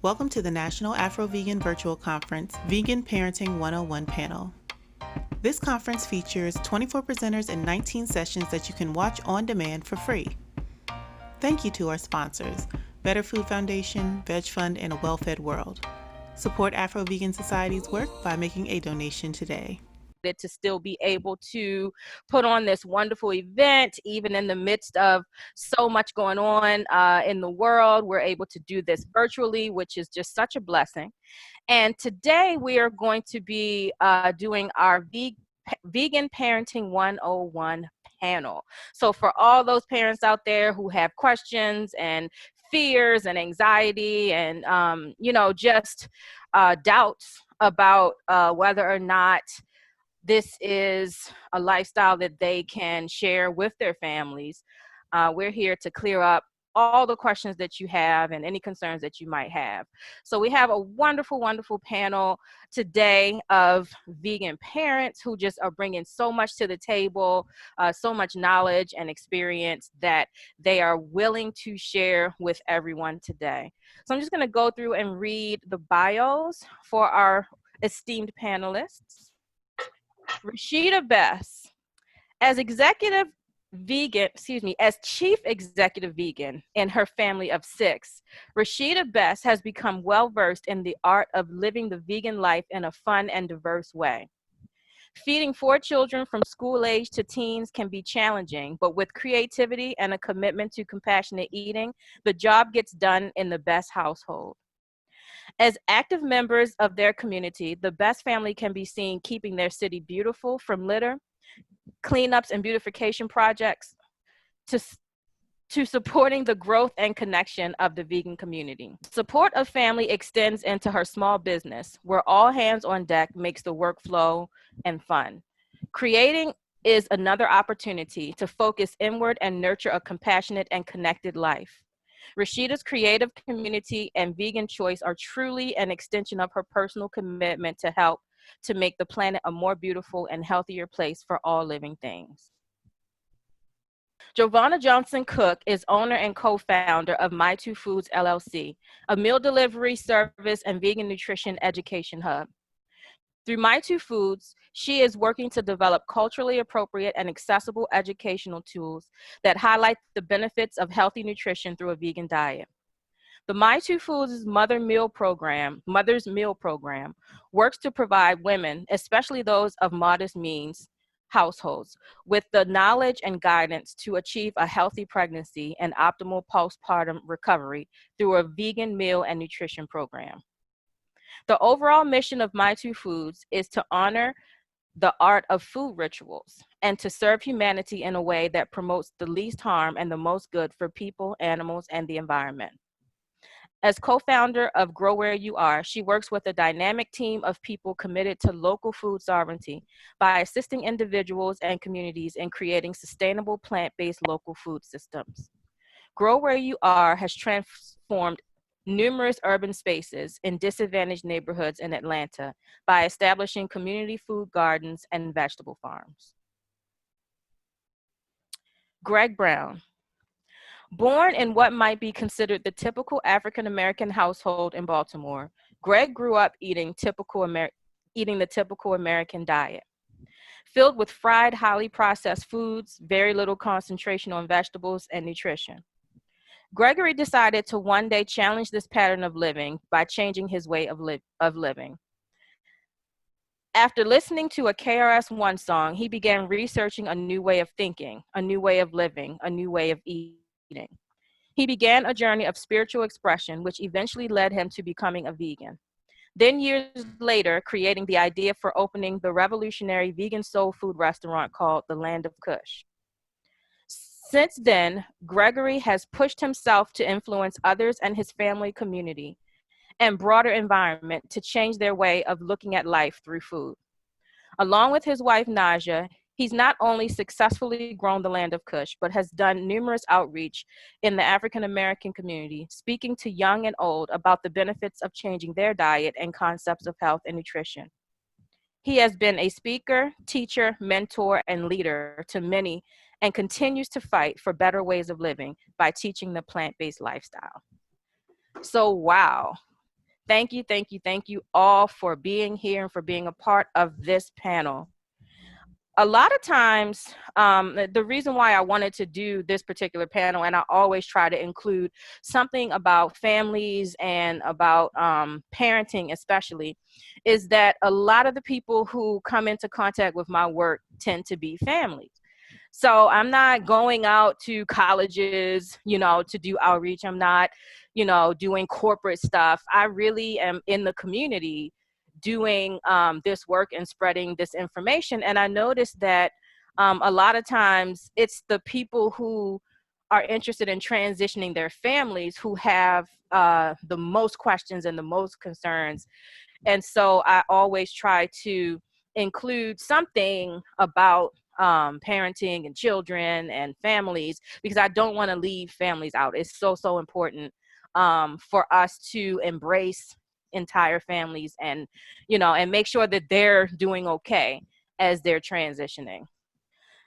Welcome to the National Afro-Vegan Virtual Conference, Vegan Parenting 101 panel. This conference features 24 presenters and 19 sessions that you can watch on demand for free. Thank you to our sponsors, Better Food Foundation, Veg Fund, and A Well-Fed World. Support Afro-Vegan Society's work by making a donation today. To still be able to put on this wonderful event, even in the midst of so much going on in the world. We're able to do this virtually, which is just such a blessing. And today we are going to be doing our Vegan Parenting 101 panel. So for all those parents out there who have questions and fears and anxiety and, just doubts about whether or not this is a lifestyle that they can share with their families. We're here to clear up all the questions that you have and any concerns that you might have. So we have a wonderful, wonderful panel today of vegan parents who just are bringing so much to the table, so much knowledge and experience that they are willing to share with everyone today. So I'm just gonna go through and read the bios for our esteemed panelists. Rashida Bess, as chief executive vegan in her family of 6, Rashida Bess has become well-versed in the art of living the vegan life in a fun and diverse way. Feeding 4 children from school age to teens can be challenging, but with creativity and a commitment to compassionate eating, the job gets done in the Bess household. As active members of their community, the Bess family can be seen keeping their city beautiful from litter, cleanups and beautification projects, to supporting the growth and connection of the vegan community. Support of family extends into her small business, where all hands on deck makes the workflow and fun. Creating is another opportunity to focus inward and nurture a compassionate and connected life. Rashida's creative community and vegan choice are truly an extension of her personal commitment to help to make the planet a more beautiful and healthier place for all living things. JoVonna Johnson-Cooke is owner and co-founder of MaituFoods, LLC, a meal delivery service and vegan nutrition education hub. Through MaituFoods, she is working to develop culturally appropriate and accessible educational tools that highlight the benefits of healthy nutrition through a vegan diet. The MaituFoods Mother's Meal Program, works to provide women, especially those of modest means households, with the knowledge and guidance to achieve a healthy pregnancy and optimal postpartum recovery through a vegan meal and nutrition program. The overall mission of MaituFoods is to honor the art of food rituals and to serve humanity in a way that promotes the least harm and the most good for people, animals, and the environment. As co-founder of Grow Where You Are, she works with a dynamic team of people committed to local food sovereignty by assisting individuals and communities in creating sustainable plant-based local food systems. Grow Where You Are has transformed numerous urban spaces in disadvantaged neighborhoods in Atlanta by establishing community food gardens and vegetable farms. Greg Brown. Born in what might be considered the typical African-American household in Baltimore, Greg grew up eating the typical American diet. Filled with fried, highly processed foods, very little concentration on vegetables and nutrition. Gregory decided to one day challenge this pattern of living by changing his way of living. After listening to a KRS-One song, he began researching a new way of thinking, a new way of living, a new way of eating. He began a journey of spiritual expression, which eventually led him to becoming a vegan. Then years later, creating the idea for opening the revolutionary vegan soul food restaurant called The Land of Kush. Since then, Gregory has pushed himself to influence others and his family community and broader environment to change their way of looking at life through food. Along with his wife, Naja, he's not only successfully grown the Land of Kush, but has done numerous outreach in the African-American community, speaking to young and old about the benefits of changing their diet and concepts of health and nutrition. He has been a speaker, teacher, mentor, and leader to many and continues to fight for better ways of living by teaching the plant-based lifestyle. So, wow, Thank you, thank you, thank you all for being here and for being a part of this panel. A lot of times, the reason why I wanted to do this particular panel, and I always try to include something about families and about parenting especially, is that a lot of the people who come into contact with my work tend to be families. So I'm not going out to colleges, to do outreach. I'm not, doing corporate stuff. I really am in the community doing this work and spreading this information. And I noticed that a lot of times it's the people who are interested in transitioning their families who have the most questions and the most concerns. And so I always try to include something about parenting and children and families, because I don't want to leave families out. It's so, so important for us to embrace entire families and, and make sure that they're doing okay as they're transitioning.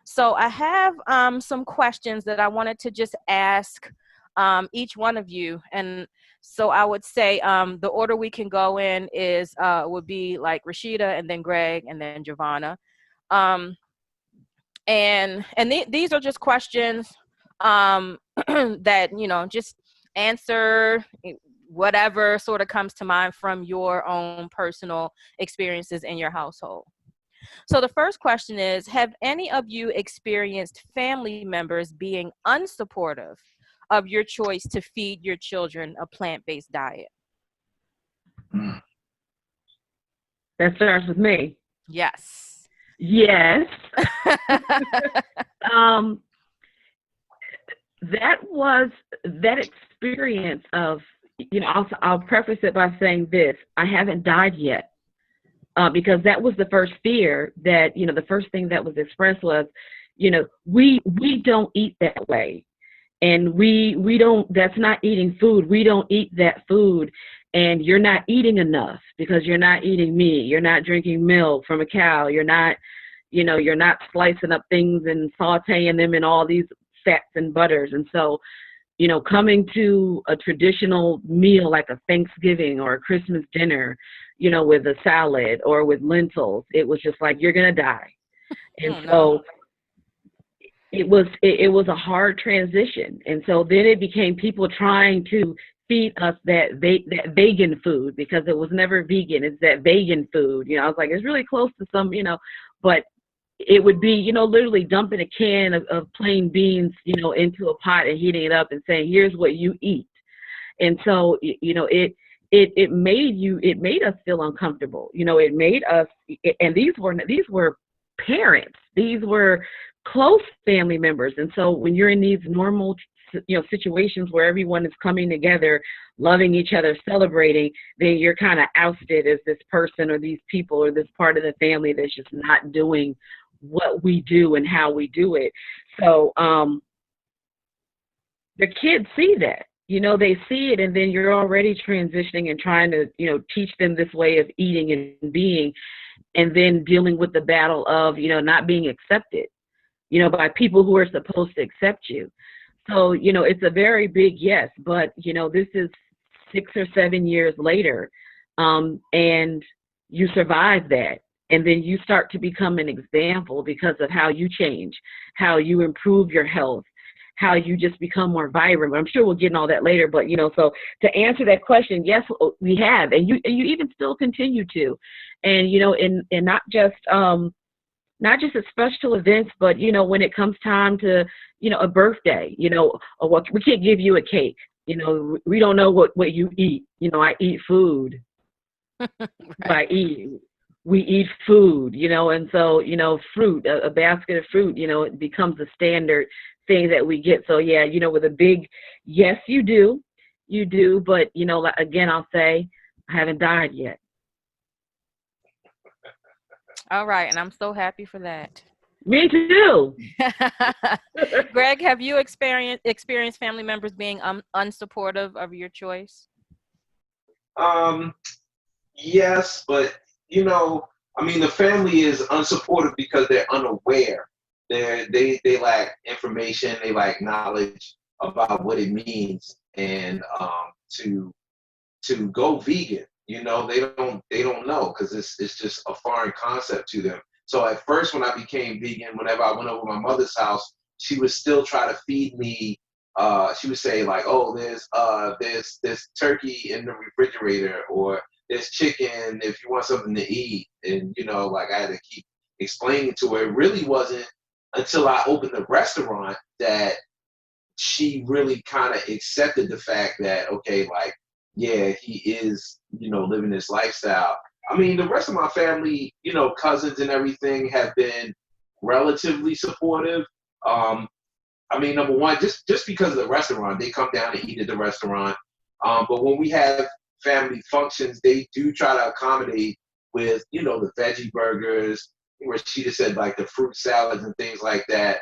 So I have some questions that I wanted to just ask each one of you. And so I would say the order we can go in is would be like Rashida and then Greg and then JoVonna. Um, these are just questions that, just answer whatever sort of comes to mind from your own personal experiences in your household. So the first question is, have any of you experienced family members being unsupportive of your choice to feed your children a plant-based diet? That starts with me. Yes. Yes. That experience of, I'll preface it by saying this: I haven't died yet, because that was the first fear that, the first thing that was expressed was, we don't eat that way, and we don't. That's not eating food. We don't eat that food, and you're not eating enough because you're not eating meat. You're not drinking milk from a cow. You're not slicing up things and sauteing them in all these fats and butters. And so, coming to a traditional meal like a Thanksgiving or a Christmas dinner, with a salad or with lentils, it was just like, you're going to die. And so it was a hard transition. And so then it became people trying to feed us that vegan food, because it was never vegan. It's that vegan food. I was like, it's really close to some, but it would be, literally dumping a can of plain beans, into a pot and heating it up and saying, here's what you eat. And so, it made us feel uncomfortable. It made us, and these were parents. These were close family members. And so when you're in these normal, situations where everyone is coming together, loving each other, celebrating, then you're kind of ousted as this person or these people or this part of the family that's just not doing what we do and how we do it. So the kids see that, they see it, and then you're already transitioning and trying to, teach them this way of eating and being, and then dealing with the battle of, not being accepted, by people who are supposed to accept you. So, it's a very big yes, but, this is 6 or 7 years later, and you survive that. And then you start to become an example because of how you change, how you improve your health, how you just become more vibrant. I'm sure we'll get in all that later, but, so to answer that question, yes, we have, and you even still continue to, and, and not just at special events, but, when it comes time to, a birthday, or what, we can't give you a cake, we don't know what you eat. I eat food. Right. We eat food, and so, fruit, a basket of fruit, it becomes a standard thing that we get. So yeah, with a big yes, you do, but, again, I'll say I haven't died yet. All right. And I'm so happy for that. Me too. Greg, have you experienced family members being unsupportive of your choice? Yes, but the family is unsupportive because they're unaware. They lack information. They lack knowledge about what it means, and to to go vegan. You know, they don't know, because it's just a foreign concept to them. So at first, when I became vegan, whenever I went over to my mother's house, she would still try to feed me. She would say like, "Oh, there's turkey in the refrigerator," or "there's chicken if you want something to eat." And you know, like I had to keep explaining to her. It really wasn't until I opened the restaurant that she really kind of accepted the fact that, okay, like, yeah, he is, you know, living this lifestyle. I mean, the rest of my family, you know, cousins and everything, have been relatively supportive. I mean, number one, just because of the restaurant, they come down to eat at the restaurant. But when we have family functions, they do try to accommodate with, you know, the veggie burgers, where she just said like the fruit salads and things like that.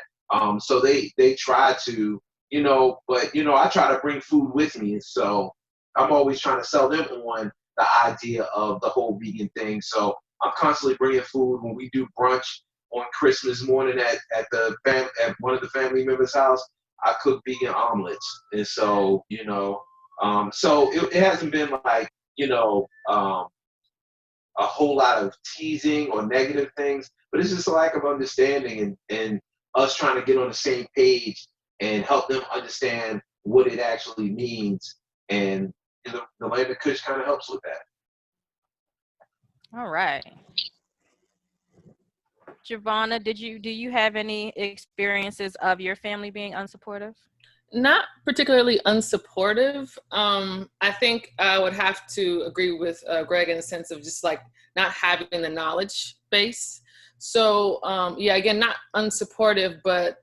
So they try to, you know, but you know, I try to bring food with me, so I'm always trying to sell them on the idea of the whole vegan thing. So I'm constantly bringing food. When we do brunch on Christmas morning at one of the family members' house, I cook vegan omelets, and so you know, so it hasn't been like, you know, a whole lot of teasing or negative things, but it's just a lack of understanding, and us trying to get on the same page and help them understand what it actually means. And the Land of Kush kind of helps with that. All right. JoVonna, do you have any experiences of your family being unsupportive? Not particularly unsupportive. I think I would have to agree with Greg in the sense of just like not having the knowledge base. So yeah, again, not unsupportive, but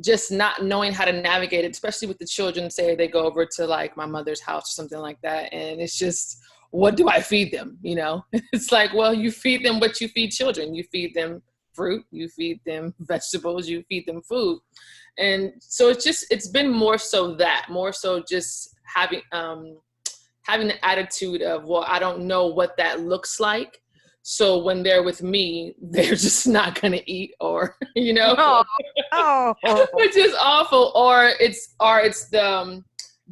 just not knowing how to navigate it, especially with the children. Say they go over to like my mother's house or something like that, and it's just, what do I feed them? You know, it's like, well, you feed them what you feed children. You feed them fruit, you feed them vegetables, you feed them food. And so it's been more so just having the attitude of, well, I don't know what that looks like. So when they're with me, they're just not going to eat, or, you know, which is awful. Or it's the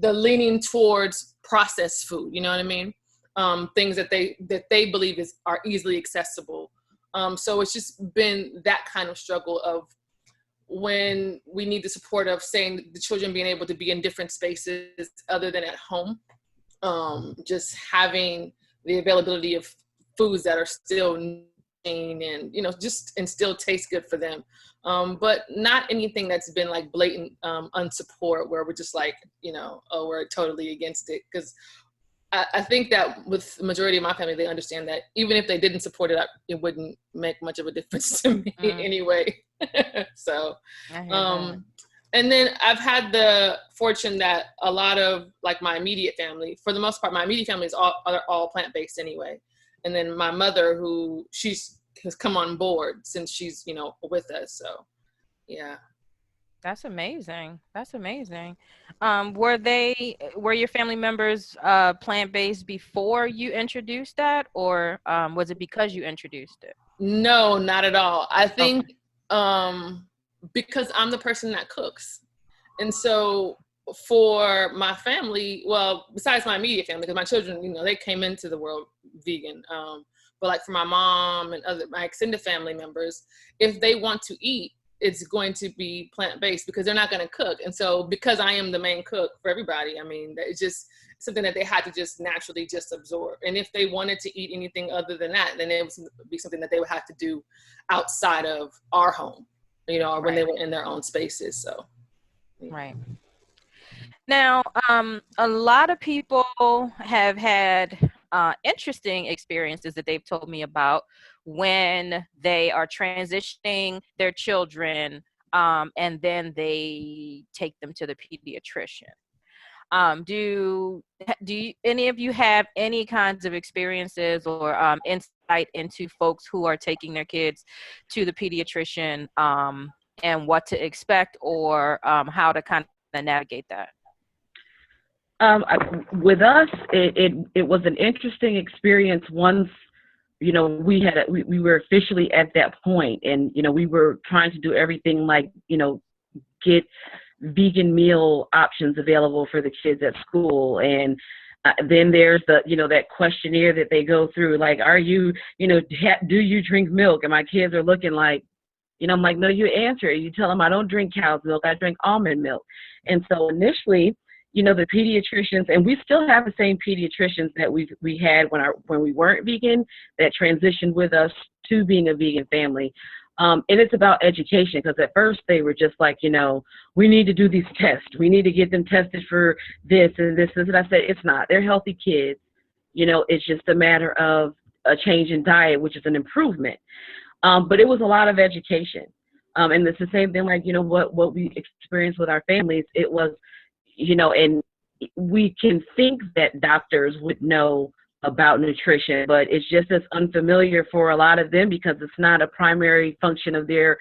leaning towards processed food. You know what I mean? Things that they believe are easily accessible. So it's just been that kind of struggle of when we need the support of saying the children being able to be in different spaces other than at home, just having the availability of foods that are still clean and, you know, and still taste good for them. But not anything that's been like blatant unsupport where we're just like, you know, oh, we're totally against it. Because I think that with the majority of my family, they understand that even if they didn't support it, it wouldn't make much of a difference to me anyway. So, and then I've had the fortune that a lot of like my immediate family, for the most part, my immediate family are all plant-based anyway. And then my mother, who has come on board since she's, you know, with us. So, yeah. That's amazing. That's amazing. Were your family members plant-based before you introduced that, or was it because you introduced it? No, not at all. I think because I'm the person that cooks. And so for my family, well, besides my immediate family, because my children, you know, they came into the world vegan. But like for my mom and my extended family members, if they want to eat, it's going to be plant-based because they're not going to cook. And so because I am the main cook for everybody, I mean, it's just something that they had to just naturally just absorb. And if they wanted to eat anything other than that, then it would be something that they would have to do outside of our home, you know, or when they were in their own spaces. So. Yeah. Right. Now, a lot of people have had interesting experiences that they've told me about when they are transitioning their children and then they take them to the pediatrician. Do any of you have any kinds of experiences or insight into folks who are taking their kids to the pediatrician and what to expect or how to kind of navigate that? With us, it was an interesting experience once, you know, we were officially at that point, and, you know, we were trying to do everything like, you know, get vegan meal options available for the kids at school. And Then there's the, that questionnaire that they go through, like, are you, do you drink milk? And my kids are looking like, I'm like, no, you answer it. You tell them I don't drink cow's milk, I drink almond milk. And so initially, the pediatricians, and we still have the same pediatricians that we had when we weren't vegan, that transitioned with us to being a vegan family. And it's about education, because at first they were just like, we need to do these tests. We need to get them tested for this and this. And I said, it's not. They're healthy kids. It's just a matter of a change in diet, which is an improvement. But it was a lot of education. And it's the same thing, like, what we experienced with our families. It was, and we can think that doctors would know about nutrition, but it's just as unfamiliar for a lot of them, because it's not a primary function of their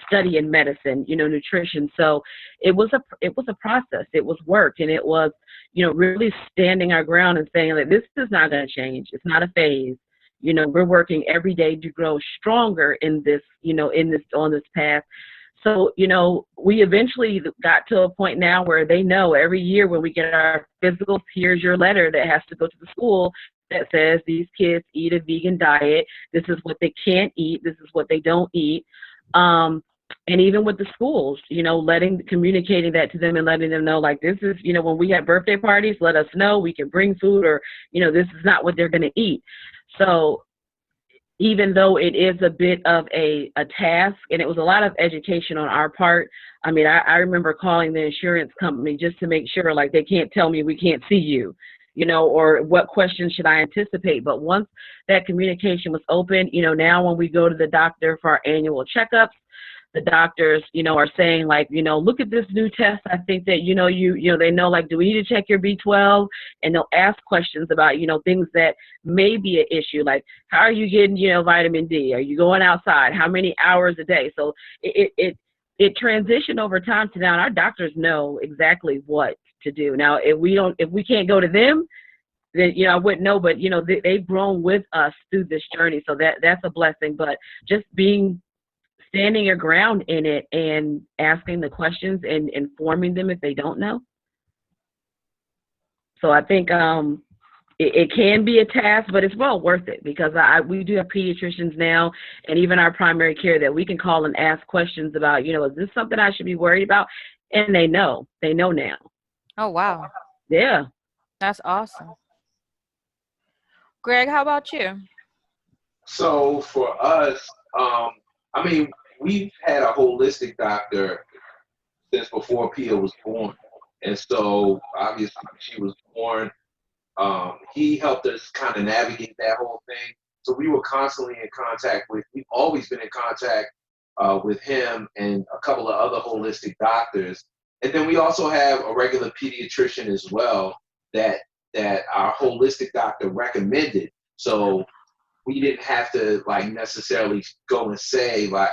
study in medicine, nutrition. So it was a process. It was work, and it was, really standing our ground and saying, like, this is not going to change. It's not a phase. We're working every day to grow stronger in this, on this path. So, we eventually got to a point now where they know every year when we get our physicals, here's your letter that has to go to the school that says these kids eat a vegan diet. This is what they can't eat. This is what they don't eat. And even with the schools, communicating that to them and letting them know, like, this is, when we have birthday parties, let us know, we can bring food, or, this is not what they're going to eat. So even though it is a bit of a task, and it was a lot of education on our part. I mean, I remember calling the insurance company just to make sure, like, they can't tell me we can't see you, or what questions should I anticipate. But once that communication was open, now when we go to the doctor for our annual checkups, the doctors, are saying, like, look at this new test. I think that, they know, like, do we need to check your B12? And they'll ask questions about, things that may be an issue, like, how are you getting, vitamin D? Are you going outside? How many hours a day? So it transitioned over time to now our doctors know exactly what to do. Now, if we can't go to them, then, I wouldn't know, but, they've grown with us through this journey. So that's a blessing. But just standing your ground in it and asking the questions and informing them if they don't know. So I think it can be a task, but it's well worth it, because we do have pediatricians now, and even our primary care, that we can call and ask questions about, is this something I should be worried about? And they know now. Oh, wow. Yeah. That's awesome. Greg, how about you? So for us, we've had a holistic doctor since before Pia was born. And so obviously she was born, he helped us kind of navigate that whole thing. So we were constantly in contact we've always been in contact with him and a couple of other holistic doctors. And then we also have a regular pediatrician as well that our holistic doctor recommended. So we didn't have to, like, necessarily go and say, like,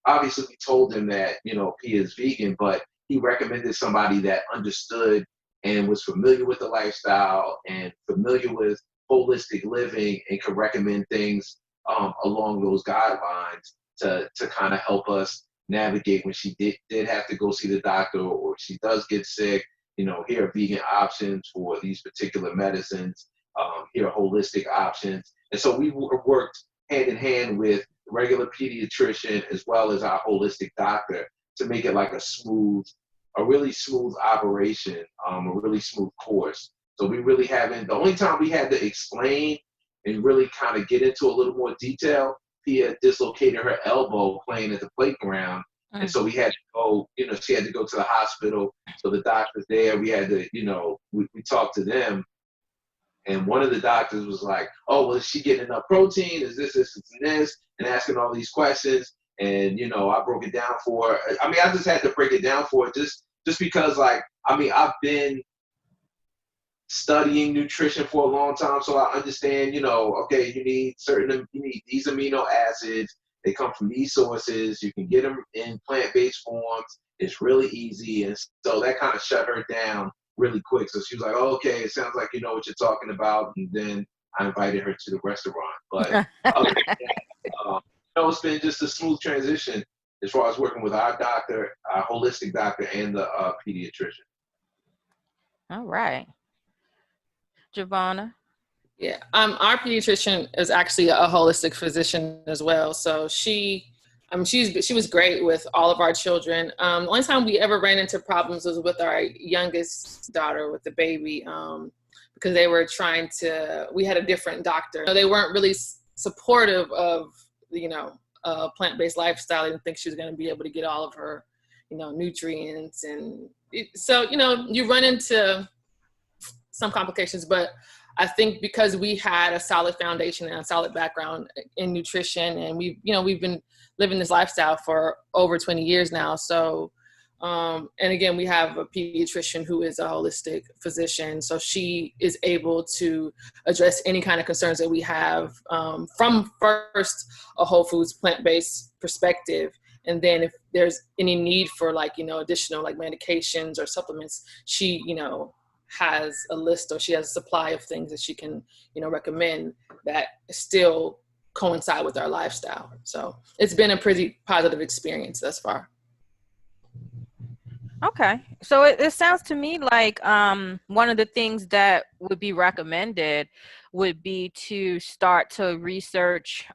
obviously we told him that, Pia is vegan, but he recommended somebody that understood and was familiar with the lifestyle and familiar with holistic living and could recommend things along those guidelines to kind of help us navigate when she did have to go see the doctor, or if she does get sick, here are vegan options for these particular medicines, here are holistic options. And so we worked hand in hand with the regular pediatrician as well as our holistic doctor to make it like a really smooth operation, a really smooth course. So we really haven't, the only time we had to explain and really kind of get into a little more detail, Pia dislocated her elbow playing at the playground. And so we had to go, she had to go to the hospital. So the doctors there, we had to, we talked to them. And one of the doctors was like, oh, well, is she getting enough protein? Is this, and this? And asking all these questions. And, I broke it down for her. I just had to break it down for her just because, like, I've been studying nutrition for a long time. So I understand, okay, you need these amino acids. They come from these sources. You can get them in plant-based forms. It's really easy. And so that kind of shut her down really quick. So she was like, oh, okay, it sounds like you know what you're talking about. And then I invited her to the restaurant. But other than that, it's been just a smooth transition as far as working with our doctor, our holistic doctor, and the pediatrician. All right. JoVonna? Yeah, our pediatrician is actually a holistic physician as well. So she was great with all of our children. The only time we ever ran into problems was with our youngest daughter, with the baby, because we had a different doctor. They weren't really supportive of, plant-based lifestyle. They didn't think she was going to be able to get all of her, nutrients. So, you run into some complications, but I think because we had a solid foundation and a solid background in nutrition, and we've been living this lifestyle for over 20 years now. So, and again, we have a pediatrician who is a holistic physician. So she is able to address any kind of concerns that we have, from first a whole foods plant-based perspective. And then if there's any need for additional medications or supplements, she, has a list, or she has a supply of things that she can, recommend that still coincide with our lifestyle. So it's been a pretty positive experience thus far. Okay. So it sounds to me like one of the things that would be recommended would be to start to research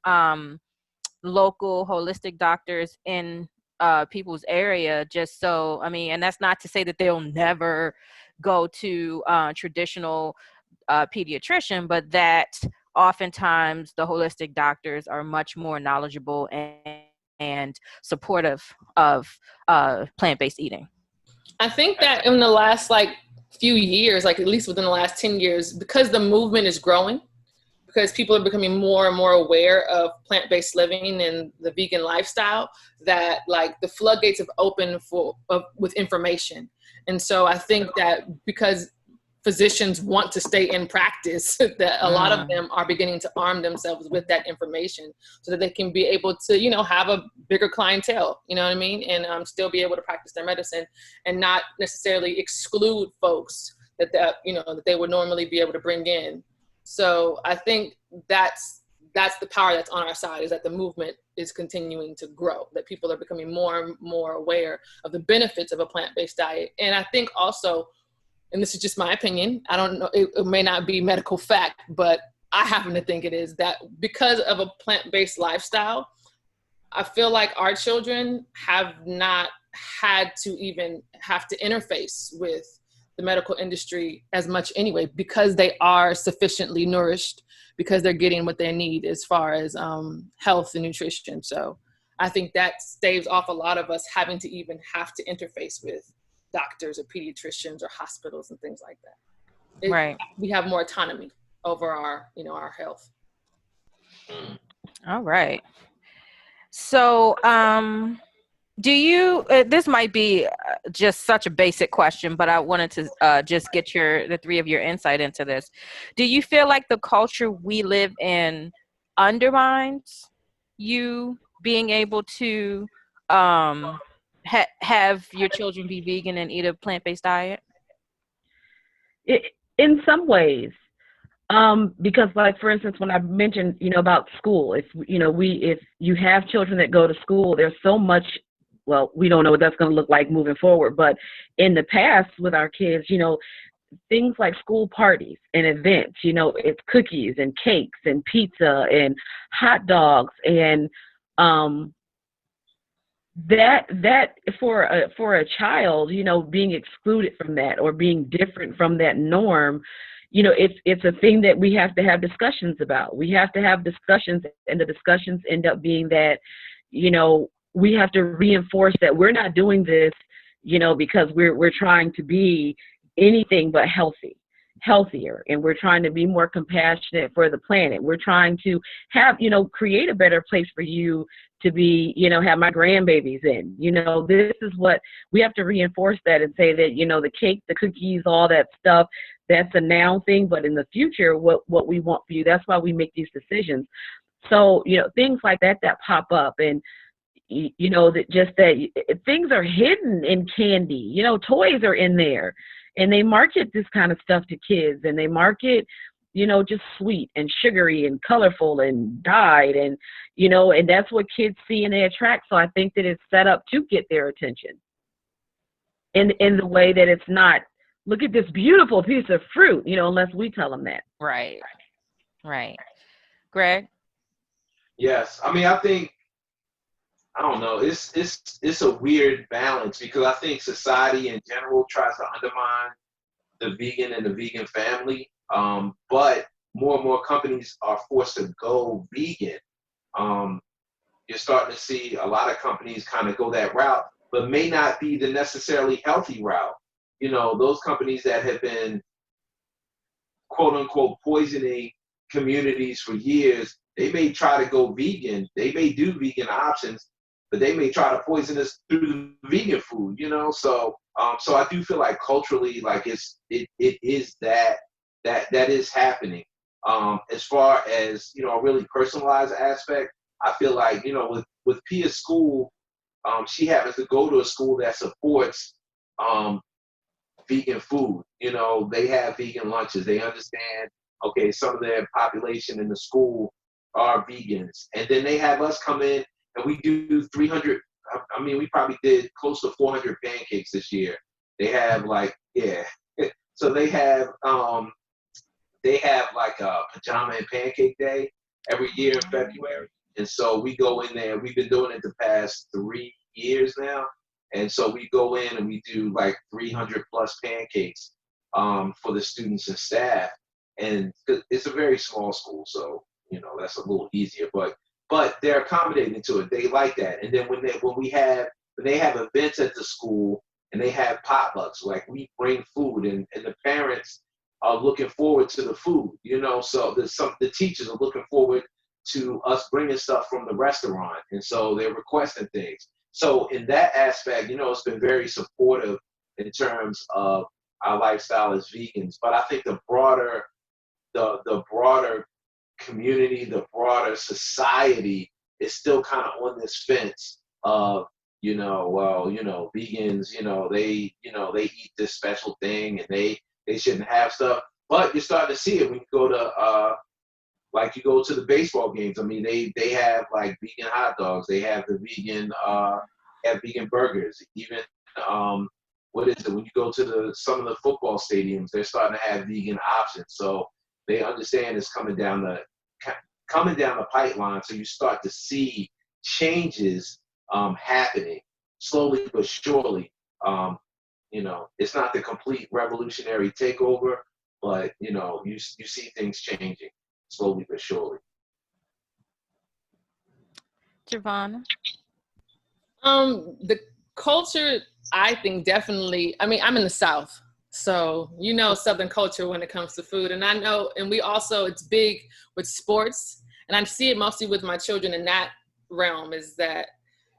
local holistic doctors in people's area, just so, and that's not to say that they'll never go to traditional pediatrician, but that oftentimes the holistic doctors are much more knowledgeable and supportive of plant-based eating. I think that in the last few years, at least within the last 10 years, because the movement is growing, because people are becoming more and more aware of plant-based living and the vegan lifestyle, that the floodgates have opened with information. And so I think that because physicians want to stay in practice, that a lot of them are beginning to arm themselves with that information so that they can be able to, have a bigger clientele, and still be able to practice their medicine and not necessarily exclude folks that they would normally be able to bring in. So I think that's the power that's on our side, is that the movement is continuing to grow, that people are becoming more and more aware of the benefits of a plant-based diet. And I think also, and this is just my opinion, I don't know, it may not be medical fact, but I happen to think it is, that because of a plant-based lifestyle, I feel like our children have not had to even have to interface with the medical industry as much anyway, because they are sufficiently nourished, because they're getting what they need as far as health and nutrition. So I think that staves off a lot of us having to even have to interface with doctors or pediatricians or hospitals and things like that. Right. We have more autonomy over our health. All right. So, do you, this might be just such a basic question, but I wanted to just get the three of your insight into this. Do you feel like the culture we live in undermines you being able to have your children be vegan and eat a plant-based diet? In some ways, because for instance, when I mentioned, about school, if you have children that go to school, there's so much, well, we don't know what that's going to look like moving forward, but in the past with our kids, things like school parties and events, it's cookies and cakes and pizza and hot dogs, and that for a child, being excluded from that or being different from that norm, it's a thing that we have to have discussions about. We have to have discussions, and the discussions end up being that, we have to reinforce that we're not doing this, because we're trying to be anything but healthier, and we're trying to be more compassionate for the planet. We're trying to have, create a better place for you to be, have my grandbabies in. This is what we have to reinforce, that and say that, the cake, the cookies, all that stuff, that's a now thing, but in the future, what we want for you, that's why we make these decisions. So, things like that pop up, and that things are hidden in candy. Toys are in there, and they market this kind of stuff to kids, and they market, just sweet and sugary and colorful and dyed, and and that's what kids see and they attract. So I think that it's set up to get their attention in the way that it's not look at this beautiful piece of fruit, unless we tell them that. Right. Greg? Yes, I mean, I think, I don't know, it's a weird balance, because I think society in general tries to undermine the vegan and the vegan family, but more and more companies are forced to go vegan. You're starting to see a lot of companies kind of go that route, but may not be the necessarily healthy route. Those companies that have been, quote unquote, poisoning communities for years, they may try to go vegan. They may do vegan options, but they may try to poison us through the vegan food, So, so I do feel like culturally, like it is that is happening. As far as, a really personalized aspect, I feel like, with Pia's school, she happens to go to a school that supports vegan food. They have vegan lunches. They understand, okay, some of their population in the school are vegans. And then they have us come in and we do 300, I mean, we probably did close to 400 pancakes this year. They have so they have like a pajama and pancake day every year in February. And so we go in there. We've been doing it the past 3 years now. And so we go in and we do like 300 plus pancakes for the students and staff. And it's a very small school, so that's a little easier. But they're accommodating to it. They like that. And then when they have events at the school and they have potlucks, like we bring food and the parents are looking forward to the food. So the teachers are looking forward to us bringing stuff from the restaurant, and so they're requesting things. So in that aspect, it's been very supportive in terms of our lifestyle as vegans. But I think the broader community, the broader society is still kind of on this fence of, vegans, they eat this special thing and they shouldn't have stuff. But you're starting to see it when you go to you go to the baseball games. I mean, they have like vegan hot dogs. They have the vegan vegan burgers. Even what is it? When you go to some of the football stadiums, they're starting to have vegan options. So they understand it's coming down the pipeline. So you start to see changes happening slowly but surely. It's not the complete revolutionary takeover, but you see things changing slowly but surely. JoVonna? The culture, I think definitely, I mean, I'm in the South, so Southern culture when it comes to food. And I know, and we also, it's big with sports, and I see it mostly with my children in that realm, is that,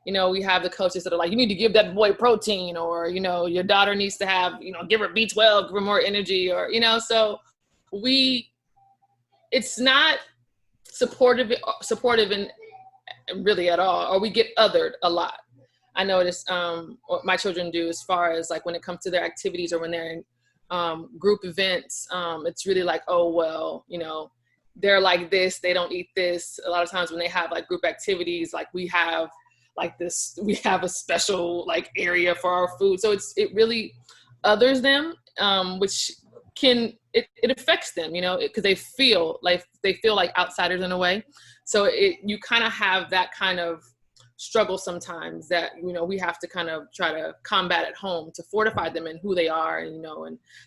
we have the coaches that are like, you need to give that boy protein, or, your daughter needs to have, give her B12, give her more energy, or, so it's not supportive in really at all, or we get othered a lot. I notice what my children do as far as like when it comes to their activities or when they're in group events, it's really like, oh, well, they're like this, they don't eat this. A lot of times when they have like group activities, like we have a special like area for our food. So it really others them, which it affects them, because they feel like outsiders in a way. So you kind of have that kind of struggle sometimes that, we have to kind of try to combat at home to fortify them in who they are, and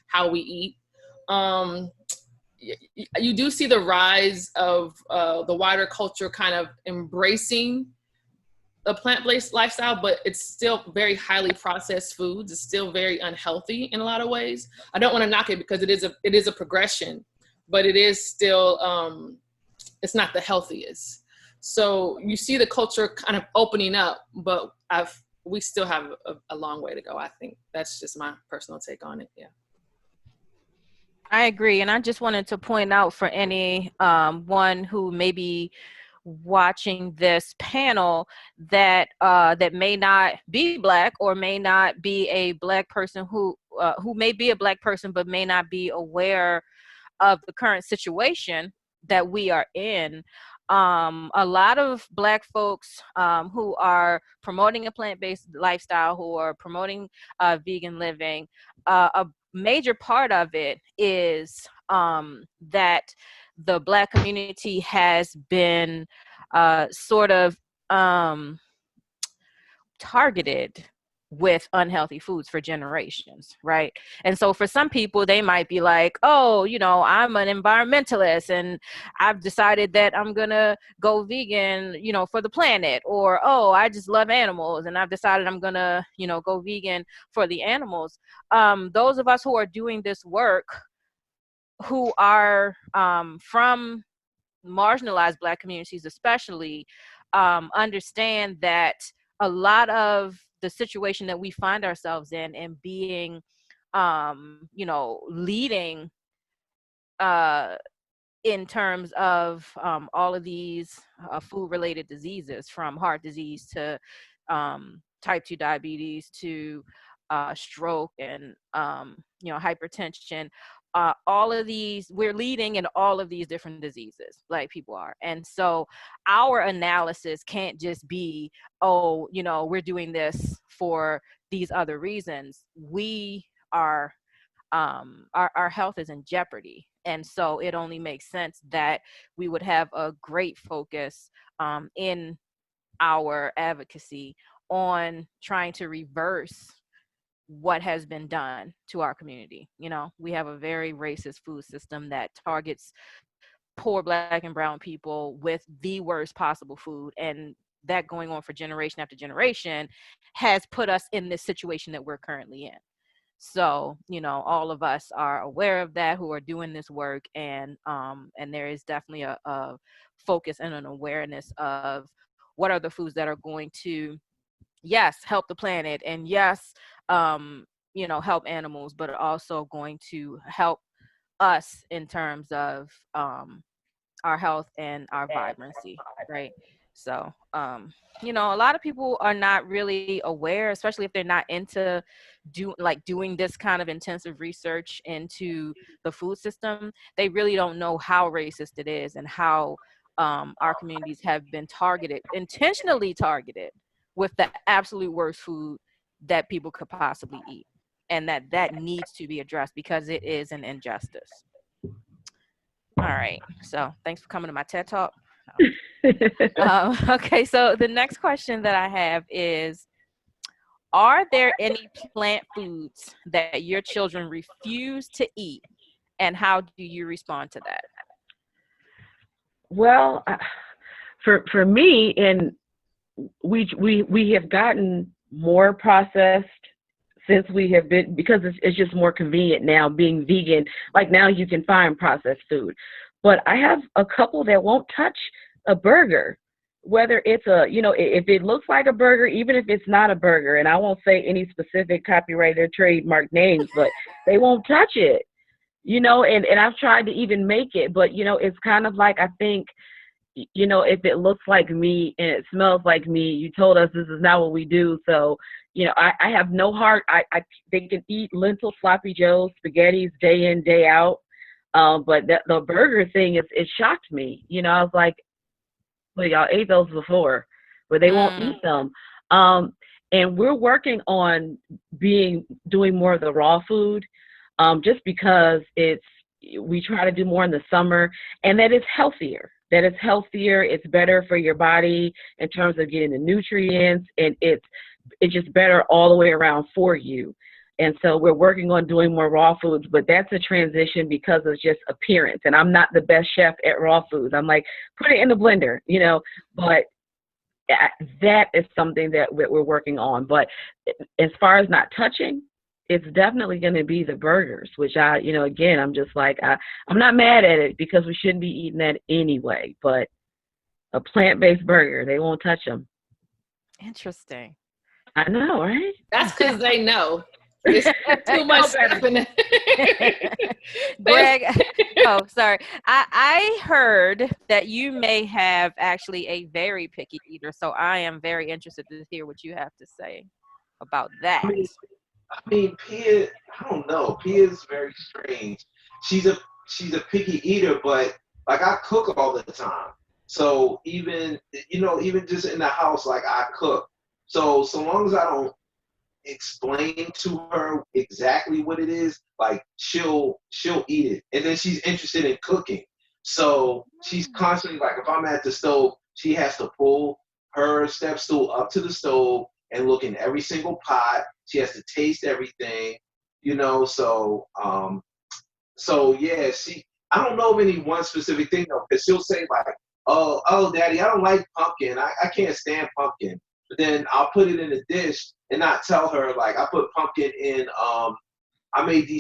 how we eat. You do see the rise of the wider culture kind of embracing a plant-based lifestyle, but it's still very highly processed foods. It's still very unhealthy in a lot of ways. I don't want to knock it because it is a progression, but it is still, it's not the healthiest. So you see the culture kind of opening up, but we still have a long way to go. I think that's just my personal take on it. Yeah. I agree. And I just wanted to point out for any one who may be watching this panel that may not be Black, or may not be a Black person who may be a Black person but may not be aware of the current situation that we are in. A lot of Black folks who are promoting a plant-based lifestyle, who are promoting vegan living, major part of it is that the Black community has been sort of targeted with unhealthy foods for generations, right? And so for some people, they might be like, oh, you know, I'm an environmentalist and I've decided that I'm gonna go vegan, you know, for the planet. Or, oh, I just love animals and I've decided I'm gonna, you know, go vegan for the animals. Those of us who are doing this work, who are from marginalized Black communities especially, understand that a lot of the situation that we find ourselves in and being, you know, leading in terms of all of these food-related diseases, from heart disease to type 2 diabetes to stroke and, you know, hypertension. All of these, we're leading in all of these different diseases, Black people are. And so our analysis can't just be, oh, you know, we're doing this for these other reasons. We are, our health is in jeopardy. And so it only makes sense that we would have a great focus in our advocacy on trying to reverse what has been done to our community. You know, we have a very racist food system that targets poor Black and brown people with the worst possible food, and that going on for generation after generation has put us in this situation that we're currently in. So, you know, all of us are aware of that who are doing this work, and there is definitely a focus and an awareness of what are the foods that are going to, yes, help the planet, and yes, you know, help animals, but also going to help us in terms of our health and our vibrancy, right? So, you know, a lot of people are not really aware, especially if they're not into doing this kind of intensive research into the food system. They really don't know how racist it is and how our communities have been targeted, intentionally targeted, with the absolute worst food that people could possibly eat, and that needs to be addressed because it is an injustice. All right, so thanks for coming to my TED Talk. Okay, so the next question that I have is, are there any plant foods that your children refuse to eat, and how do you respond to that? Well, for me, and we have gotten more processed since we have been, because it's just more convenient now being vegan. Like now you can find processed food, but I have a couple that won't touch a burger, whether it's a, you know, if it looks like a burger, even if it's not a burger, and I won't say any specific copyrighted or trademark names, but they won't touch it, you know, and I've tried to even make it, but, you know, it's kind of like, I think, you know, if it looks like me and it smells like me, you told us this is not what we do. So, you know, I have no heart. They can eat lentil sloppy joes, spaghettis day in, day out. But the burger thing, it shocked me. You know, I was like, well, y'all ate those before, but they won't eat them. And we're working on doing more of the raw food, just because we try to do more in the summer, and that is healthier. It's better for your body in terms of getting the nutrients, and it's just better all the way around for you. And so we're working on doing more raw foods, but that's a transition because of just appearance. And I'm not the best chef at raw foods. I'm like, put it in the blender, you know, but that is something that we're working on. But as far as not touching, it's definitely going to be the burgers, which you know, again, I'm just like, I'm not mad at it because we shouldn't be eating that anyway, but a plant-based burger, they won't touch them. Interesting. I know, right? That's because they know. It's too much happening. Greg, oh, sorry. I heard that you may have actually a very picky eater, so I am very interested to hear what you have to say about that. I mean, Pia, I don't know. Pia is very strange. She's a picky eater, but like I cook all the time. So even, you know, even just in the house, like I cook. So long as I don't explain to her exactly what it is, like she'll eat it. And then she's interested in cooking. So she's constantly like, if I'm at the stove, she has to pull her step stool up to the stove and look in every single pot. She has to taste everything, you know. So yeah, I don't know of any one specific thing though, because she'll say like, oh, Daddy, I don't like pumpkin. I can't stand pumpkin. But then I'll put it in a dish and not tell her, like, I put pumpkin in, I made a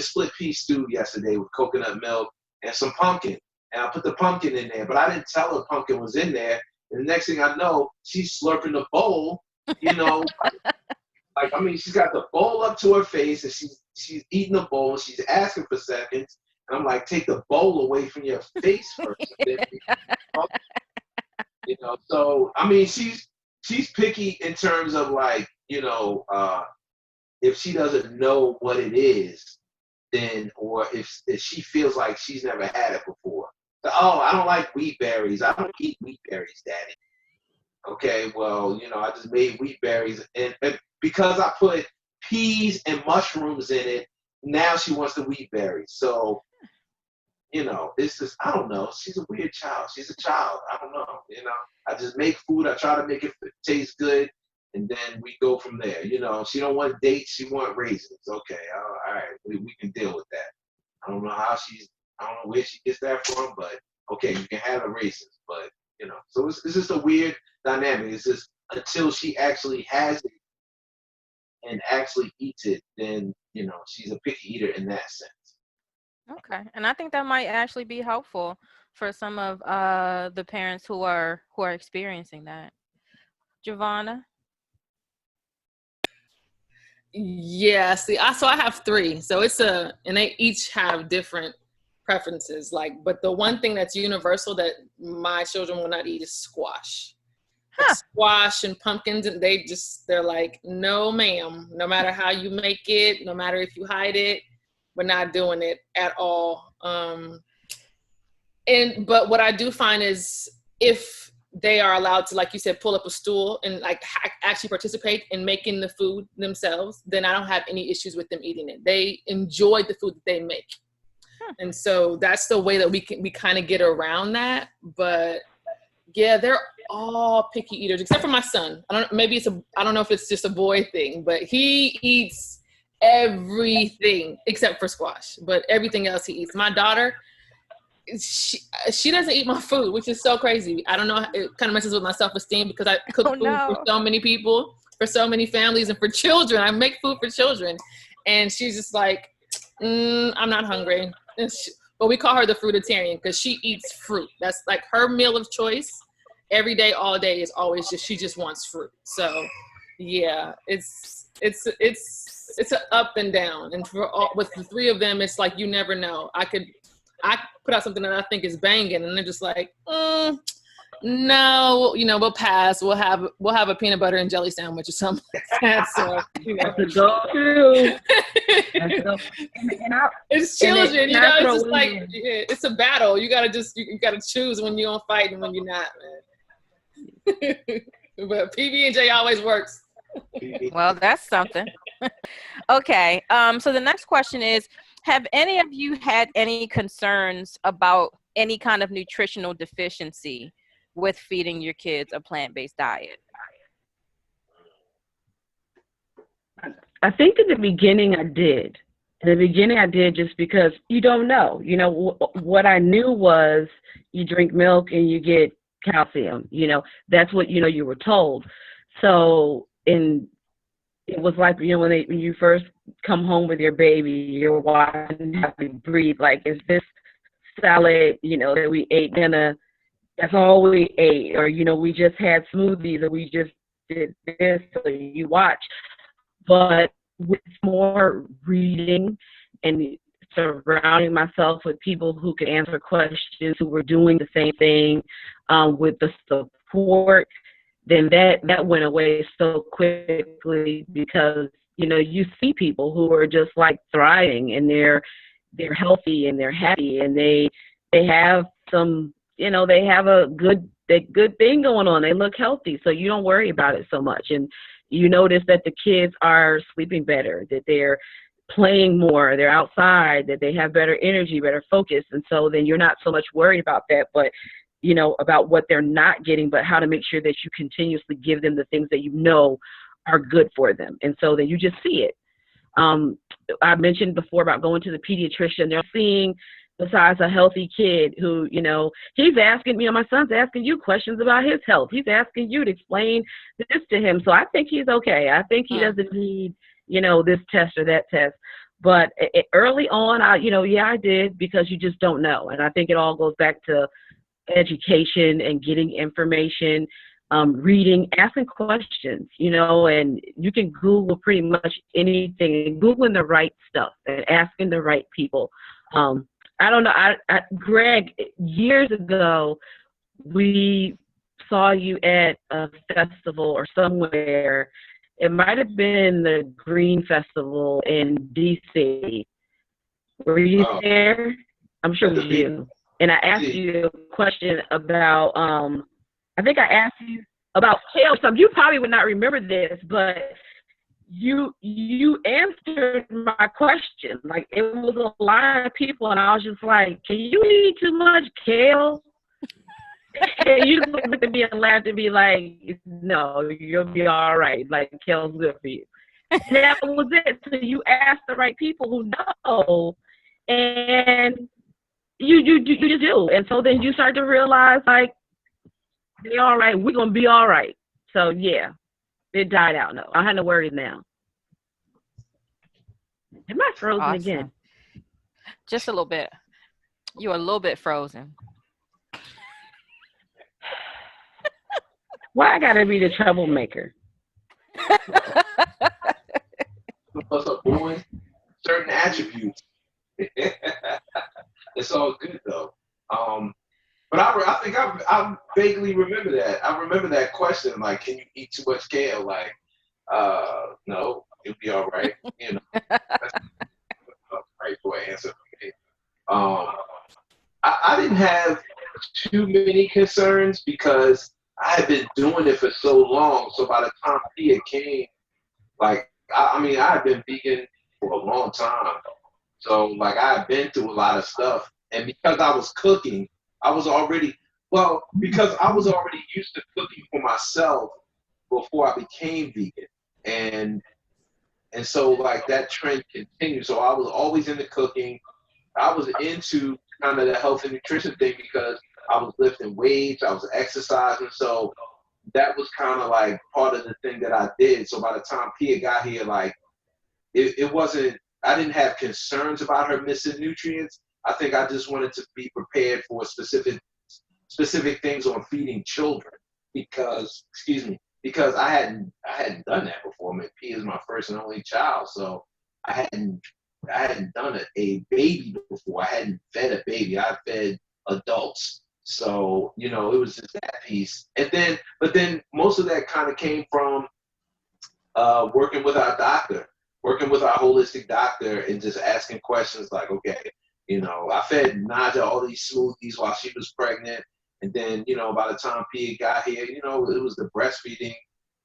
split pea stew yesterday with coconut milk and some pumpkin. And I put the pumpkin in there, but I didn't tell her pumpkin was in there. And the next thing I know, she's slurping the bowl, you know. Like, I mean, she's got the bowl up to her face and she's eating the bowl and she's asking for seconds. And I'm like, take the bowl away from your face first. You know, so, I mean, she's picky in terms of like, you know, if she doesn't know what it is, then, or if she feels like she's never had it before. So, oh, I don't like wheat berries. I don't eat wheat berries, Daddy. Okay, well, you know, I just made wheat berries. And because I put peas and mushrooms in it, now she wants the wheat berries. So, you know, it's just, I don't know. She's a weird child. She's a child. I don't know. You know, I just make food. I try to make it taste good. And then we go from there. You know, she don't want dates. She want raisins. Okay, all right. We can deal with that. I don't know I don't know where she gets that from, but okay, you can have the raisins. But, you know, so it's just a weird dynamic. It's just until she actually has it and actually eats it, then, you know, she's a picky eater in that sense. Okay, and I think that might actually be helpful for some of the parents who are experiencing that. JoVonna? Yeah, see, so I have 3. So and they each have different preferences. Like, but the one thing that's universal that my children will not eat is squash. Like squash and pumpkins, and they're like, no, ma'am. No matter how you make it, no matter if you hide it, we're not doing it at all. But what I do find is if they are allowed to, like you said, pull up a stool and like actually participate in making the food themselves, then I don't have any issues with them eating it. They enjoy the food that they make. And so that's the way that we kind of get around that. But yeah, they're all picky eaters, except for my son. I don't know if it's just a boy thing, but he eats everything except for squash, but everything else he eats. My daughter, she doesn't eat my food, which is so crazy. I don't know, it kind of messes with my self-esteem because I cook food for so many people, for so many families, and for children. I make food for children, and she's just like, I'm not hungry. But we call her the fruitarian because she eats fruit. That's like her meal of choice every day, all day is always she just wants fruit. So yeah, it's an up and down. And with the 3 of them, it's like, you never know. I put out something that I think is banging, and they're just like, no, you know, we'll pass. We'll have a peanut butter and jelly sandwich or something like that. So, you know. That's a go-to. It's children, you know. It's just like it's a battle. You gotta choose when you're gonna fight and when you're not, man. But PB&J always works. Well, that's something. Okay. So the next question is, have any of you had any concerns about any kind of nutritional deficiency with feeding your kids a plant-based diet? I think in the beginning I did. In the beginning I did just because you don't know. You know, what I knew was you drink milk and you get calcium. You know, that's what, you know, you were told. So it was like, you know, when you first come home with your baby, you're watching how they breathe. Like, is this salad, you know, that we ate dinner, that's all we ate? Or, you know, we just had smoothies, or we just did this. So you watch. But with more reading and surrounding myself with people who could answer questions, who were doing the same thing, with the support, then that went away so quickly, because, you know, you see people who are just like thriving, and they're healthy and they're happy, and they have some, you know, they have a good thing going on. They look healthy, so you don't worry about it so much. And, you notice that the kids are sleeping better, that they're playing more, they're outside, that they have better energy, better focus. And so then you're not so much worried about that, but about what they're not getting, but how to make sure that you continuously give them the things that you know are good for them. And so then you just see it. I mentioned before about going to the pediatrician. They're seeing, besides a healthy kid who, he's asking, my son's asking you questions about his health. He's asking you to explain this to him. So I think he's okay. I think he doesn't need, this test or that test. But early on, I did, because you just don't know. And I think it all goes back to education and getting information, reading, asking questions, and you can Google pretty much anything, Googling the right stuff and asking the right people. I don't know. Greg, years ago, we saw you at a festival or somewhere. It might have been the Green Festival in D.C. Were you there? I'm sure it was you. And I asked you a question about, I think I asked you about kale. So you probably would not remember this, but you answered my question. Like, it was a lot of people, and I was just like, can you eat too much kale? And you looked at me and laughed and be like, no, you'll be all right. Like, kale's good for you. And that was it. So you asked the right people who know, and you just do. And so then you start to realize, like, they're all right. We're going to be all right. So, yeah. It died out. No, I had no worries now. Am I frozen again? Just a little bit. You're a little bit frozen. Why I gotta be the troublemaker? What's up, boy? Certain attributes. It's all good though. But I think I vaguely remember that. I remember that question, like, can you eat too much kale? Like, no, you'll be all right. That's a right for an answer for me. I didn't have too many concerns because I had been doing it for so long. So by the time Pia came, like, I had been vegan for a long time. So, like, I had been through a lot of stuff. And because I was cooking, because I was already used to cooking for myself before I became vegan. And so, like, that trend continued. So I was always into cooking. I was into kind of the health and nutrition thing because I was lifting weights, I was exercising. So that was kind of like part of the thing that I did. So by the time Pia got here, like, it wasn't, I didn't have concerns about her missing nutrients. I think I just wanted to be prepared for specific things on feeding children because I hadn't done that before. I mean, Pia is my first and only child, so I hadn't done a baby before. I hadn't fed a baby. I fed adults. So, it was just that piece. But then most of that kind of came from working with our holistic doctor and just asking questions like, okay, I fed Naja all these smoothies while she was pregnant. And then, by the time Pia got here, it was the breastfeeding,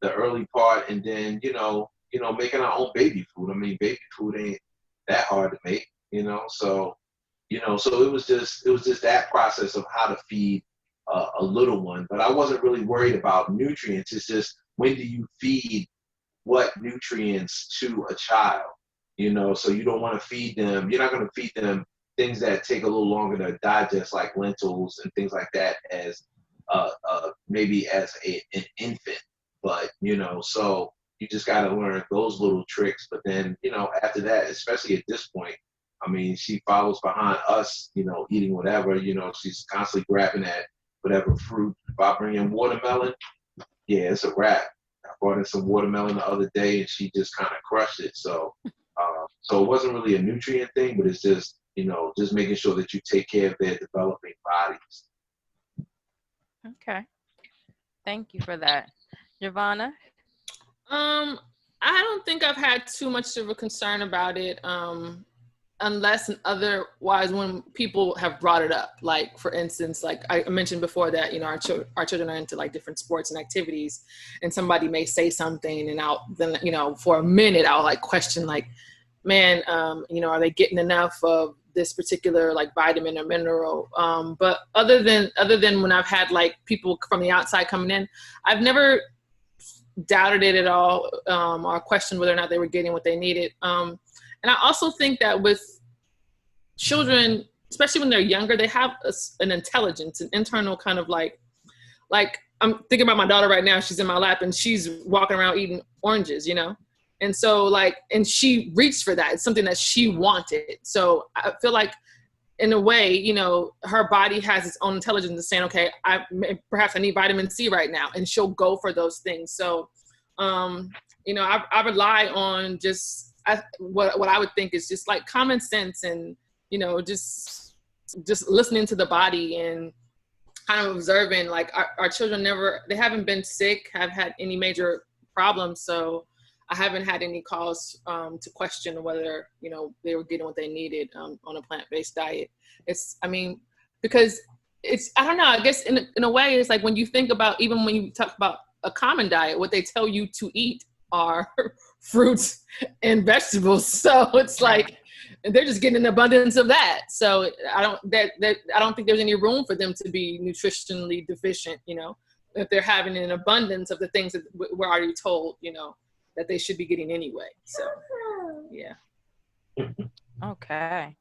the early part, and then, making our own baby food. I mean, baby food ain't that hard to make, so it was just that process of how to feed a little one. But I wasn't really worried about nutrients. It's just, when do you feed what nutrients to a child? So you don't want to feed them. You're not going to feed them things that take a little longer to digest, like lentils and things like that, as maybe as an infant. But so you just got to learn those little tricks. But then after that, especially at this point, I mean, she follows behind us, eating whatever. She's constantly grabbing at whatever fruit. If I bring in watermelon, yeah, it's a wrap. I brought in some watermelon the other day, and she just kind of crushed it. So it wasn't really a nutrient thing, but it's just, just making sure that you take care of their developing bodies. Okay. Thank you for that. JoVonna? I don't think I've had too much of a concern about it. unless and otherwise when people have brought it up. Like, for instance, like I mentioned before that, you know, our children are into like different sports and activities, and somebody may say something, and then, you know, for a minute I'll like question, like, man, you know, are they getting enough of this particular like vitamin or mineral? But other than when I've had like people from the outside coming in, I've never doubted it at all, or questioned whether or not they were getting what they needed. And I also think that with children, especially when they're younger, they have an intelligence, an internal kind of like I'm thinking about my daughter right now. She's in my lap and she's walking around eating oranges, you know? And so like, and she reached for that. It's something that she wanted. So I feel like in a way, you know, her body has its own intelligence of saying, okay, perhaps I need vitamin C right now. And she'll go for those things. So, you know, I rely on just, what I would think is just like common sense, and, you know, just listening to the body and kind of observing, like our children they haven't been sick, have had any major problems. So I haven't had any cause to question whether, you know, they were getting what they needed on a plant-based diet. Because I don't know, I guess in a way, it's like when you think about, even when you talk about a common diet, what they tell you to eat are fruits and vegetables. So it's like they're just getting an abundance of that. So I don't think there's any room for them to be nutritionally deficient, you know, if they're having an abundance of the things that we're already told, you know, that they should be getting anyway. So yeah. Okay.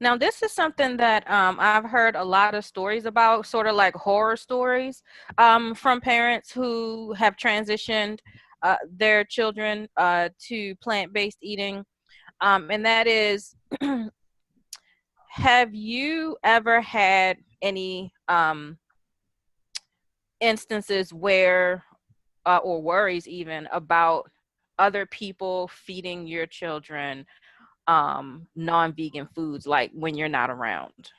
Now, this is something that I've heard a lot of stories about, sort of like horror stories from parents who have transitioned their children to plant-based eating. And that is, have you ever had any instances where, or worries even, about other people feeding your children non-vegan foods, like when you're not around?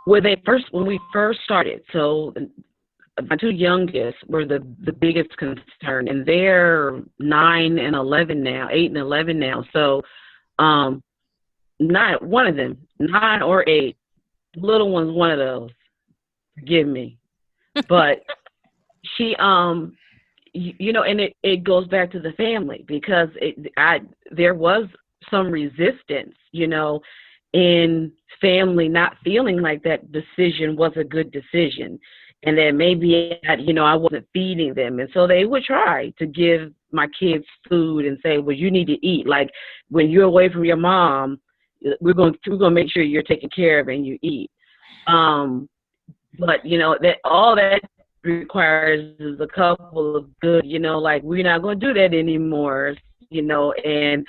When we first started, so my two youngest were the biggest concern, and they're 9 and 11 now, 8 and 11 now. So not one of them, 9 or 8, little one's one of those. Forgive me. But she you know, and it goes back to the family, because there was some resistance, you know, in family not feeling like that decision was a good decision, and that maybe, you know, I wasn't feeding them. And so they would try to give my kids food and say, well, you need to eat. Like, when you're away from your mom, we're going to make sure you're taken care of and you eat. But, you know, that all that requires is a couple of good, you know, like, we're not going to do that anymore, you know, and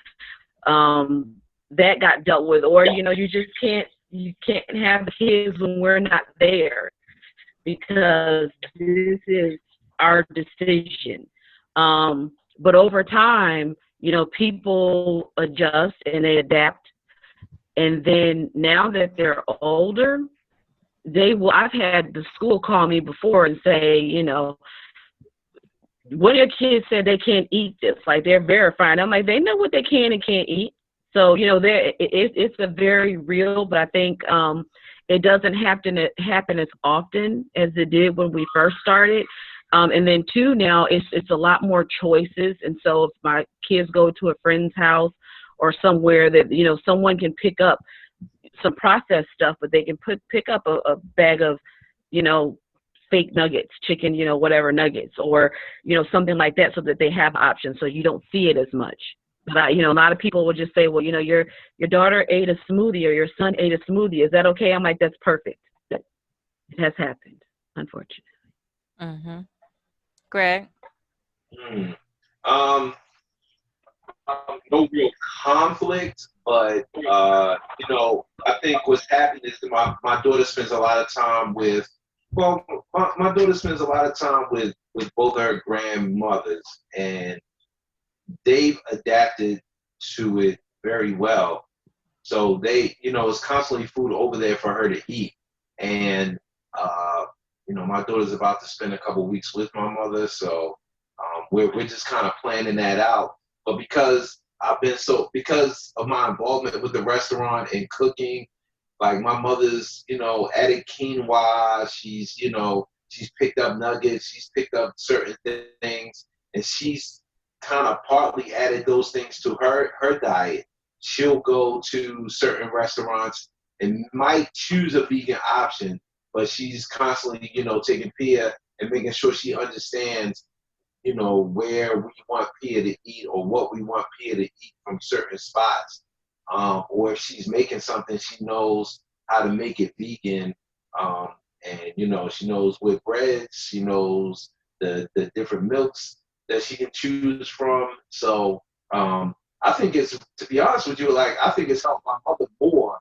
that got dealt with. Or, you know, you can't have kids when we're not there, because this is our decision. But over time, you know, people adjust and they adapt. And then now that they're older, I've had the school call me before and say, you know, one of your kids said they can't eat this, like, they're verifying. I'm like, they know what they can and can't eat. So, you know, it's a very real, but I think it doesn't happen as often as it did when we first started. And then 2, now it's a lot more choices. And so if my kids go to a friend's house or somewhere that, you know, someone can pick up some processed stuff, but they can pick up a bag of, you know, fake nuggets, chicken, you know, whatever nuggets, or, you know, something like that, so that they have options, so you don't see it as much. But, you know, a lot of people will just say, well, you know, your daughter ate a smoothie, or your son ate a smoothie. Is that okay? I'm like, that's perfect. It has happened, unfortunately. Mm-hmm. Greg? No real conflict, but you know, I think what's happened is that my daughter spends a lot of time with, my daughter spends a lot of time with both her grandmothers, and they've adapted to it very well. So they, you know, it's constantly food over there for her to eat. And you know, my daughter's about to spend a couple weeks with my mother, so we're just kind of planning that out. But because of my involvement with the restaurant and cooking, like my mother's, added quinoa. She's picked up nuggets. She's picked up certain things, and she's kind of partly added those things to her diet. She'll go to certain restaurants and might choose a vegan option, but she's constantly, taking Pia and making sure she understands, where we want Pia to eat or what we want Pia to eat from certain spots. Or if she's making something, she knows how to make it vegan. And, she knows what breads, she knows the different milks that she can choose from. So I think to be honest with you, I think it's helped my mother more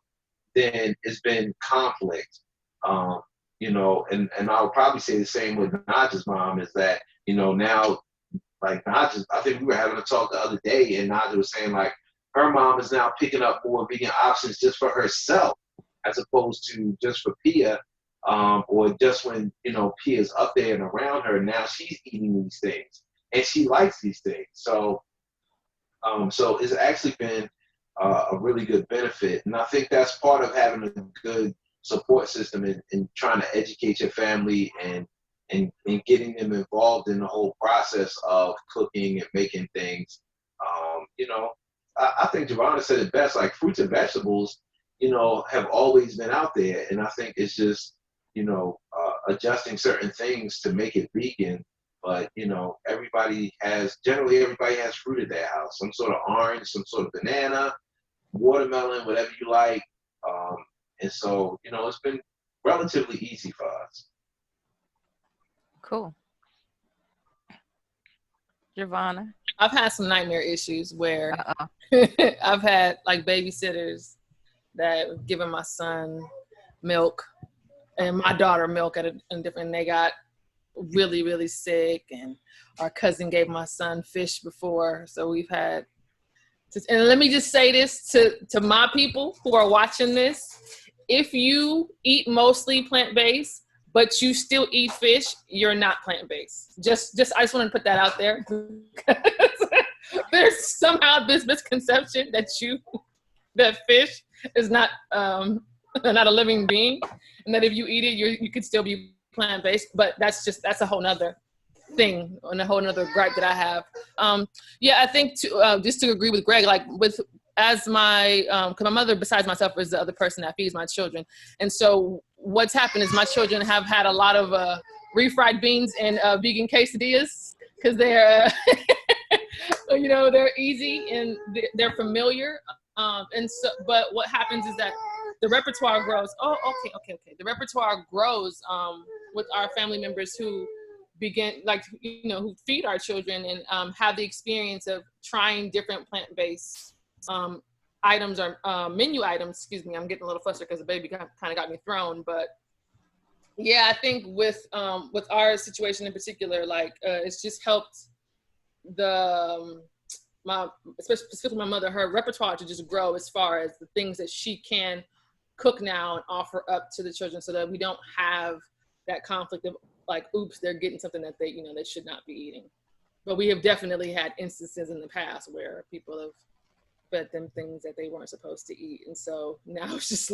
than it's been conflict. And I would probably say the same with Naja's mom is that, now, like Naja, I think we were having a talk the other day, and Naja was saying, her mom is now picking up more vegan options just for herself, as opposed to just for Pia, or just when, Pia's up there and around her. Now she's eating these things, and she likes these things. So it's actually been a really good benefit. And I think that's part of having a good support system and trying to educate your family and getting them involved in the whole process of cooking and making things. I think JoVonna said it best, fruits and vegetables, have always been out there. And I think it's just, adjusting certain things to make it vegan. But, everybody has fruit at their house, some sort of orange, some sort of banana, watermelon, whatever you like. And so, it's been relatively easy for us. Cool. JoVonna? I've had some nightmare issues where I've had babysitters that have given my son milk and my daughter milk and they got really, really sick, and our cousin gave my son fish before. So we've had, and let me just say this to my people who are watching this. If you eat mostly plant-based, but you still eat fish, you're not plant-based. I just want to put that out there. There's somehow this misconception that fish is not a living being, and that if you eat it, you could still be plant-based. But that's a whole nother thing and a whole nother gripe that I have. I think just to agree with Greg, as my, because my mother, besides myself, is the other person that feeds my children. And so what's happened is my children have had a lot of refried beans and vegan quesadillas, because they're, they're easy and they're familiar. But what happens is that the repertoire grows. Okay. The repertoire grows with our family members who begin, who feed our children and have the experience of trying different plant-based items or menu items. Excuse me, I'm getting a little flustered because the baby kind of got me thrown. But yeah, I think with our situation in particular, it's just helped specifically my mother, her repertoire to just grow as far as the things that she can cook now and offer up to the children, so that we don't have that conflict of oops, they're getting something that they should not be eating. But we have definitely had instances in the past where people have fed them things that they weren't supposed to eat. And so now it's just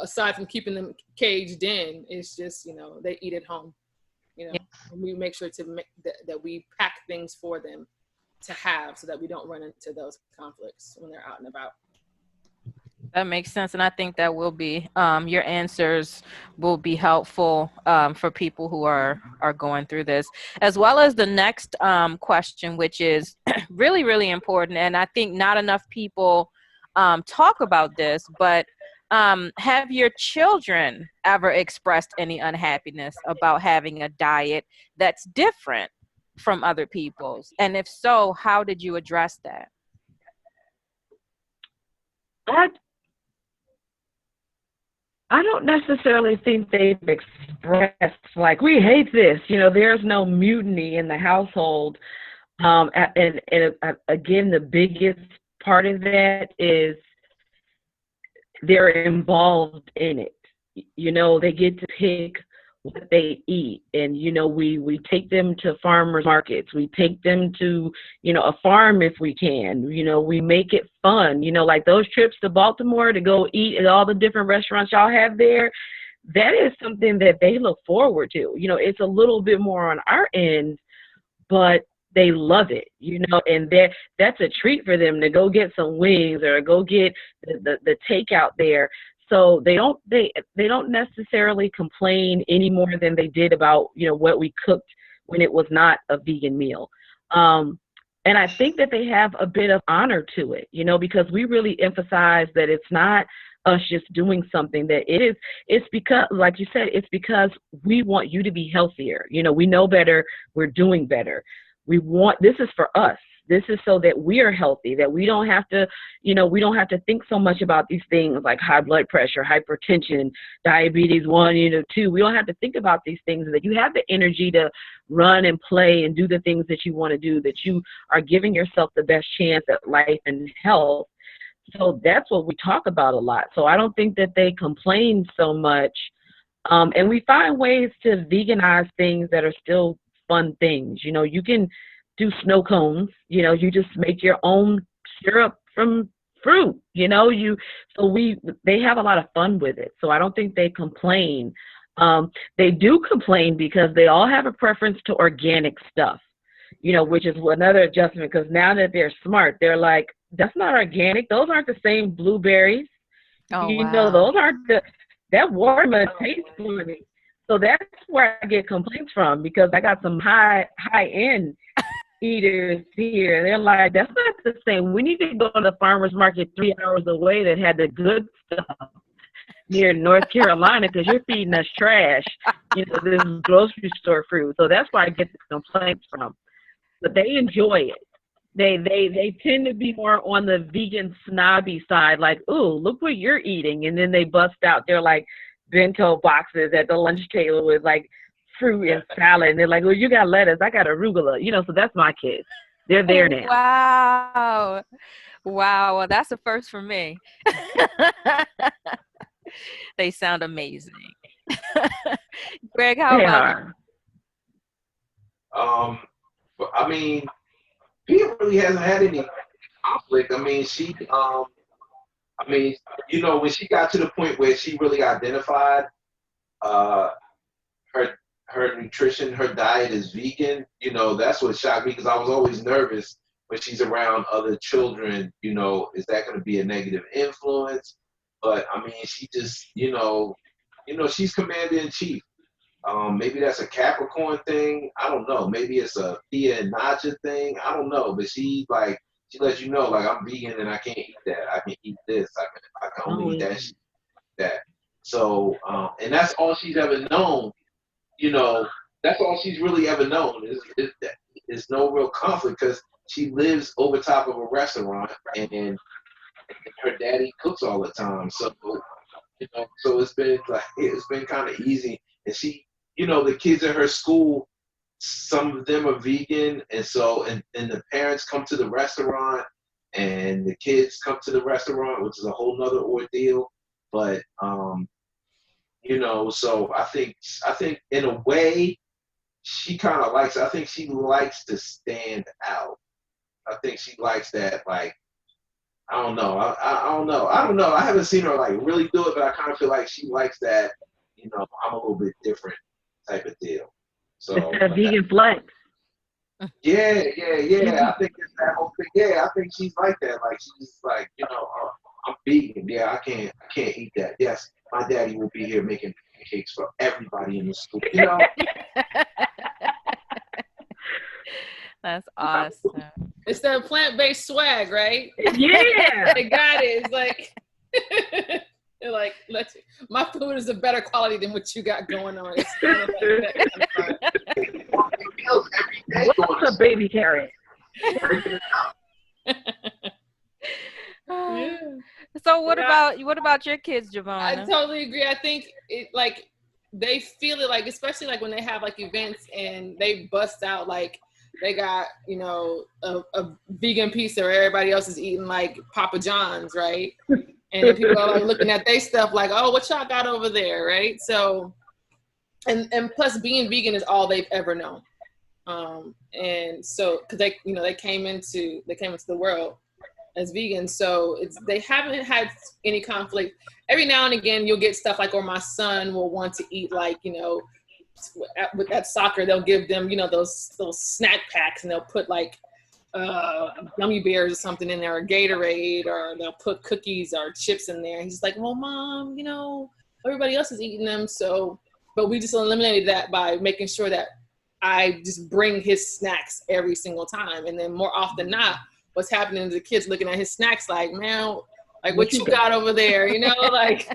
aside from keeping them caged in, it's just, they eat at home, and we make sure to make that we pack things for them to have, so that we don't run into those conflicts when they're out and about. That makes sense. And I think that will be, your answers will be helpful for people who are going through this, as well as the next question, which is really, really important. And I think not enough people talk about this, but have your children ever expressed any unhappiness about having a diet that's different from other people's? And if so, how did you address that? I don't necessarily think they've expressed we hate this. There's no mutiny in the household. And again, the biggest part of that is they're involved in it. They get to pick what they eat. And, you know, we take them to farmers markets. We take them to, you know, a farm if we can. You know, we make it fun. You know, like those trips to Baltimore to go eat at all the different restaurants y'all have there, that is something that they look forward to. You know, it's a little bit more on our end, but they love it, you know, and that's a treat for them to go get some wings or go get the takeout there. So they don't necessarily complain any more than they did about, you know, what we cooked when it was not a vegan meal. And I think that they have a bit of honor to it, you know, because we really emphasize that it's not us just doing something, that it's because, like you said, it's because we want you to be healthier. You know, we know better, we're doing better. This is for us. This is so that we are healthy, that we don't have to, you know, we don't have to think so much about these things like high blood pressure, hypertension, diabetes 1, you know, 2. We don't have to think about these things, that you have the energy to run and play and do the things that you want to do, that you are giving yourself the best chance at life and health. So that's what we talk about a lot. So I don't think that they complain so much. And we find ways to veganize things that are still fun things. You know, you can do snow cones, you know, you just make your own syrup from fruit, you know, they have a lot of fun with it. So I don't think they complain. They do complain because they all have a preference to organic stuff, you know, which is another adjustment, because now that they're smart, they're like, that's not organic. Those aren't the same blueberries. Oh, you wow. know, those aren't that watermelon tastes funny. So that's where I get complaints from, because I got some high-end eaters here. They're like, that's not the same. We need to go to the farmer's market 3 hours away that had the good stuff near North Carolina, because you're feeding us trash, you know, this grocery store fruit. So that's where I get the complaints from. But they enjoy it. They tend to be more on the vegan snobby side, like, ooh, look what you're eating. And then they bust out their like bento boxes at the lunch table with like fruit and salad, and they're like, well, you got lettuce, I got arugula, you know. So that's my kids. They're there now. Wow, well, that's a first for me. They sound amazing. Greg, how about you? But I mean, Pia really hasn't had any conflict. I mean, you know, when she got to the point where she really identified her nutrition, her diet is vegan, you know, that's what shocked me, because I was always nervous when she's around other children, you know, is that going to be a negative influence? But I mean, she just, you know, she's commander in chief. Maybe that's a Capricorn thing. I don't know. Maybe it's a Thea and Naja thing. I don't know. But she lets you know, like, I'm vegan and I can't eat that. I can eat this. I can only eat that. So, and that's all she's ever known. You know, that's all she's really ever known is no real conflict, because she lives over top of a restaurant and her daddy cooks all the time. So, you know, so it's been kind of easy. And she, you know, the kids at her school, some of them are vegan, and so and the parents come to the restaurant and the kids come to the restaurant, which is a whole nother ordeal. But you know, so I think in a way she kind of likes, I think she likes to stand out. I think she likes that, like, I don't know. I don't know. I haven't seen her like really do it, but I kind of feel like she likes that, you know, I'm a little bit different type of deal. So it's a vegan flex. Yeah. I think it's that whole thing. Yeah, I think she's like that. Like, she's like, you know, I'm vegan. Yeah, I can't eat that. Yes, my daddy will be here making cakes for everybody in the school. You know. That's awesome. It's that plant-based swag, right? Yeah. They got it. It's like they're like, my food is of better quality than what you got going on. It's kind of like that. What's a baby carrot? Yeah. So what about your kids, JoVonna? I totally agree. I think it, like, they feel it, like, especially like when they have like events and they bust out, like, they got, you know, a vegan pizza where everybody else is eating like Papa John's, right? And then people are like looking at their stuff like, oh, what y'all got over there, right? So and plus being vegan is all they've ever known. And so, cause they came into the world as vegans. So they haven't had any conflict. Every now and again, you'll get stuff like, or my son will want to eat like, at soccer, they'll give them, those snack packs, and they'll put like gummy bears or something in there, or Gatorade, or they'll put cookies or chips in there. He's like, well, Mom, everybody else is eating them. So, but we just eliminated that by making sure that I just bring his snacks every single time. And then more often than not, what's happening is the kids looking at his snacks like, man, like what you got over there, like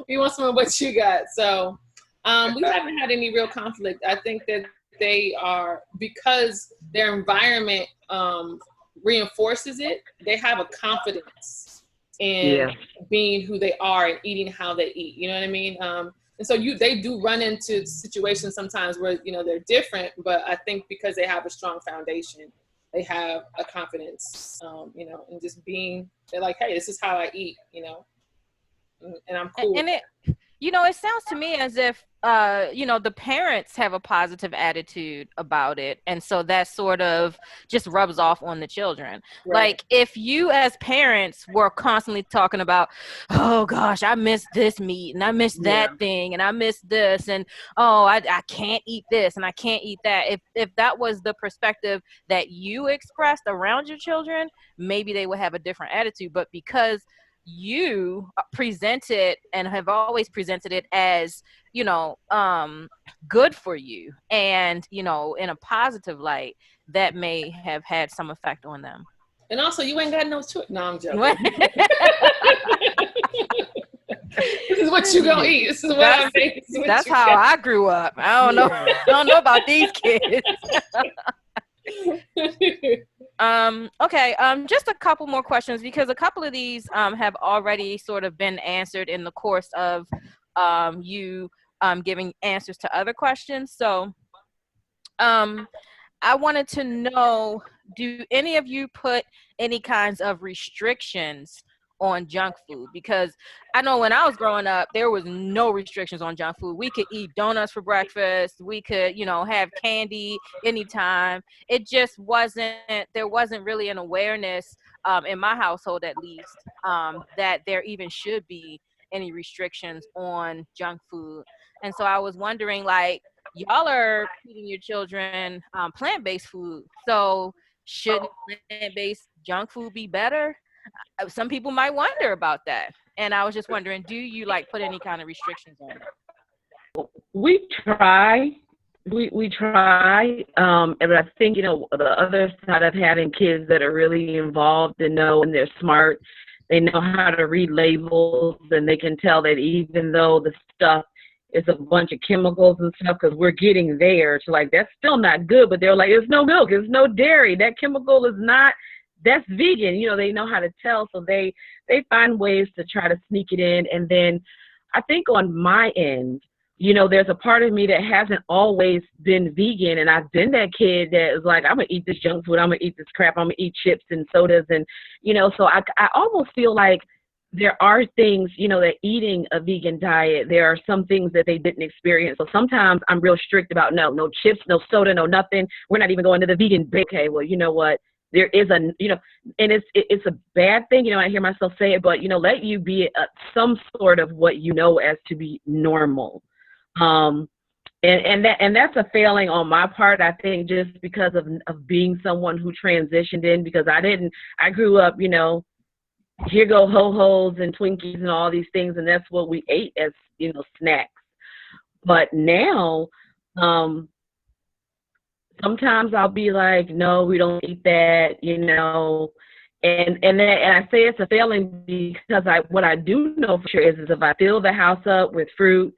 we want some of what you got. So we haven't had any real conflict. I think that they are, because their environment reinforces it, they have a confidence in being who they are and eating how they eat. You know what I mean? And so they do run into situations sometimes where, they're different, but I think because they have a strong foundation, they have a confidence, and just they're like, hey, this is how I eat, and I'm cool. And it sounds to me as if, the parents have a positive attitude about it. And so that sort of just rubs off on the children. Right. Like if you as parents were constantly talking about, oh gosh, I miss this meat and I miss that thing and I miss this and, oh, I can't eat this and I can't eat that. If that was the perspective that you expressed around your children, maybe they would have a different attitude. But because you present it and have always presented it as, good for you and, in a positive light, that may have had some effect on them. And also, you ain't got no choice. No, I'm joking. This is what you gonna eat. This is what I make. That's how I grew up. I don't know. I don't know about these kids. Okay. Just a couple more questions, because a couple of these have already sort of been answered in the course of you giving answers to other questions. So I wanted to know, do any of you put any kinds of restrictions on junk food? Because I know when I was growing up, there was no restrictions on junk food. We could eat donuts for breakfast. We could, have candy anytime. It just there wasn't really an awareness in my household, at least, that there even should be any restrictions on junk food. And so I was wondering, like, y'all are feeding your children plant-based food. So shouldn't plant-based junk food be better? Some people might wonder about that. And I was just wondering, do you put any kind of restrictions on it? We try. We try. And I think, the other side of having kids that are really involved and know, and they're smart, they know how to read labels, and they can tell that even though the stuff is a bunch of chemicals and stuff, because we're getting there to that's still not good, but they're like, it's no milk, it's no dairy, that chemical is not, that's vegan. They know how to tell, so they find ways to try to sneak it in. And then I think on my end, there's a part of me that hasn't always been vegan, and I've been that kid that is like, I'm gonna eat this junk food, I'm gonna eat this crap, I'm gonna eat chips and sodas, and so I almost feel like there are things, that eating a vegan diet, there are some things that they didn't experience. So sometimes I'm real strict about no chips, no soda, no nothing. We're not even going to the vegan. Okay, well, you know what? There is and it's a bad thing. I hear myself say it, but let you be some sort of what as to be normal. And that's a failing on my part, I think, just because of being someone who transitioned in, because I grew up, here go ho-hos and Twinkies and all these things, and that's what we ate as, snacks. But now, sometimes I'll be like, no, we don't eat that, and I say it's a failing because what I do know for sure is if I fill the house up with fruit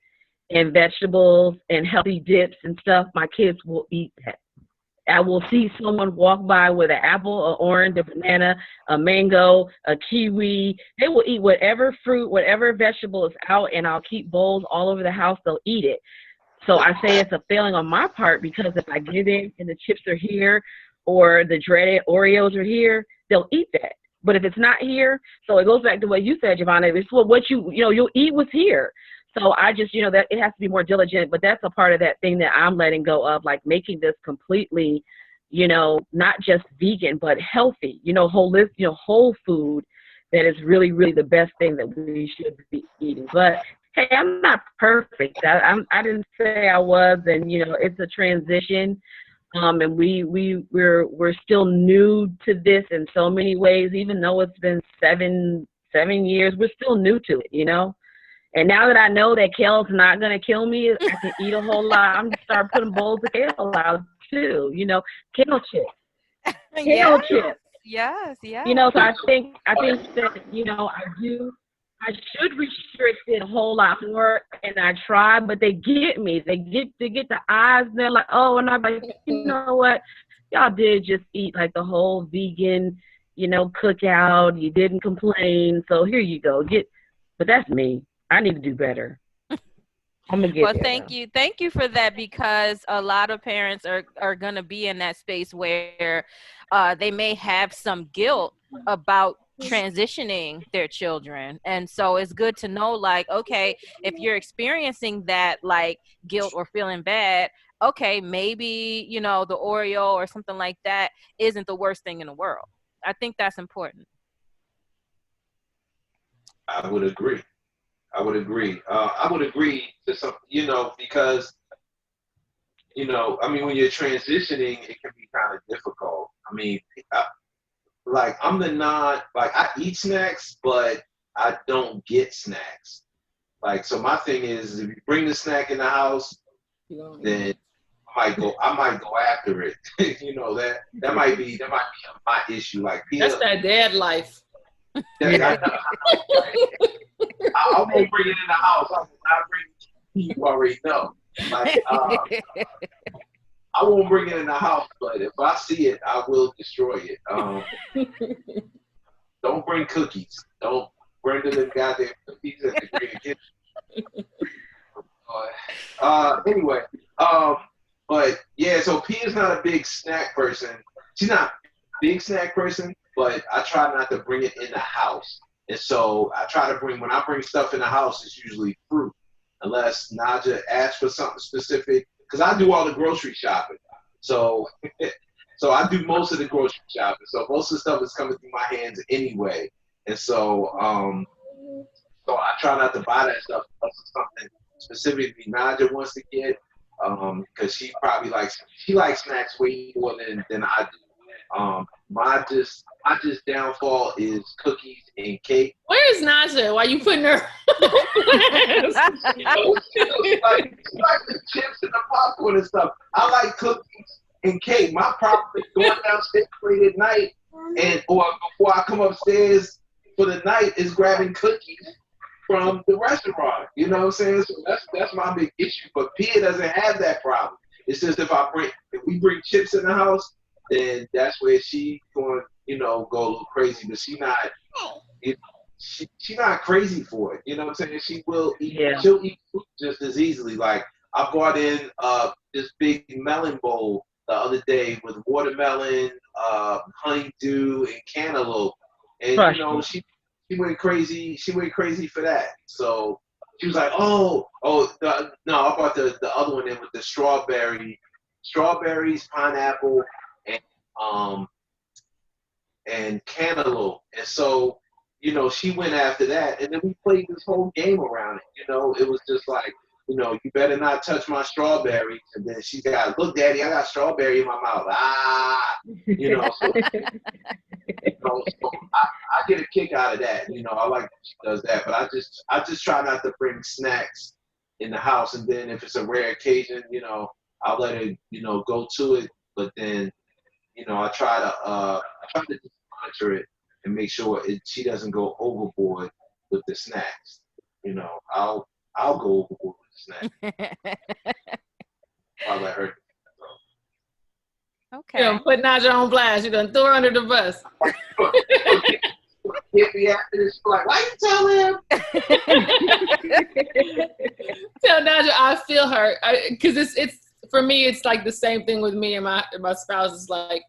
and vegetables and healthy dips and stuff, my kids will eat that. I will see someone walk by with an apple, an orange, a banana, a mango, a kiwi. They will eat whatever fruit, whatever vegetable is out, and I'll keep bowls all over the house. They'll eat it. So I say it's a failing on my part, because if I get in and the chips are here or the dreaded Oreos are here, they'll eat that. But if it's not here, so it goes back to what you said, JoVonna, it's what you'll eat what's here. So I just, that it has to be more diligent, but that's a part of that thing that I'm letting go of, like making this completely, not just vegan, but healthy, holistic, whole food that is really, really the best thing that we should be eating. But hey, I'm not perfect. I didn't say I was, and it's a transition, and we're still new to this in so many ways. Even though it's been seven years, we're still new to it, And now that I know that kale's not gonna kill me, I can eat a whole lot. I'm gonna start putting bowls of kale out too. Kale chips, kale chips. Yes. So I think that I should restrict it a whole lot more, and I try, but they get me. They get the eyes. And they're like, oh, and I'm like, you know what? Y'all did just eat like the whole vegan, cookout. You didn't complain, so here you go. But that's me. I need to do better. I'm gonna get there. Thank you for that, because a lot of parents are gonna be in that space where they may have some guilt about transitioning their children, and so it's good to know, like, okay, if you're experiencing that, like, guilt or feeling bad, okay, maybe the Oreo or something like that isn't the worst thing in the world. I think that's important. I would agree. I would agree to some, because, I mean, when you're transitioning, it can be kind of difficult. I mean, I eat snacks, but I don't get snacks. Like, so my thing is, if you bring the snack in the house, then I might go after it. that might be my issue. Like, that's that dad life. I won't bring it in the house. I will not bring it. You already know. Like, I won't bring it in the house, but if I see it, I will destroy it. Don't bring cookies. Don't bring them goddamn cookies at the green kitchen. Anyway, but yeah, so P is not a big snack person. She's not a big snack person, but I try not to bring it in the house. And so I try to when I bring stuff in the house, it's usually fruit, unless Naja asks for something specific, because I do all the grocery shopping. So I do most of the grocery shopping. So most of the stuff is coming through my hands anyway. And so so I try not to buy that stuff unless it's something specifically Naja wants to get, because she probably likes snacks way more than I do. My downfall is cookies and cake. Where is Naja? Why you putting her? She like the chips and the popcorn and stuff. I like cookies and cake. My problem is going downstairs late at night, or before I come upstairs for the night, is grabbing cookies from the restaurant. You know what I'm saying? So that's my big issue. But Pia doesn't have that problem. It's just if we bring chips in the house, then that's where she going, go a little crazy. But she's not crazy for it. You know what I'm saying? She will eat. Yeah. She'll eat fruit just as easily. Like, I brought in this big melon bowl the other day with watermelon, honeydew, and cantaloupe, and she went crazy. She went crazy for that. So she was like, no, I brought the other one in with the strawberries, pineapple, and cantaloupe. And so, she went after that, and then we played this whole game around it. It was just like, you better not touch my strawberries. And then she got, look, Daddy, I got strawberry in my mouth. So I get a kick out of that. I like that she does that. But I just try not to bring snacks in the house. And then if it's a rare occasion, I'll let her, go to it. But then, I try to just monitor it and make sure she doesn't go overboard with the snacks. I'll go overboard with the snacks. I'll let her. Okay. Put Naja on blast. You're gonna throw her under the bus. Get me after this. Like, why you tell him? Tell Naja I feel her, because it's for me. It's like the same thing with me and my spouse. Is like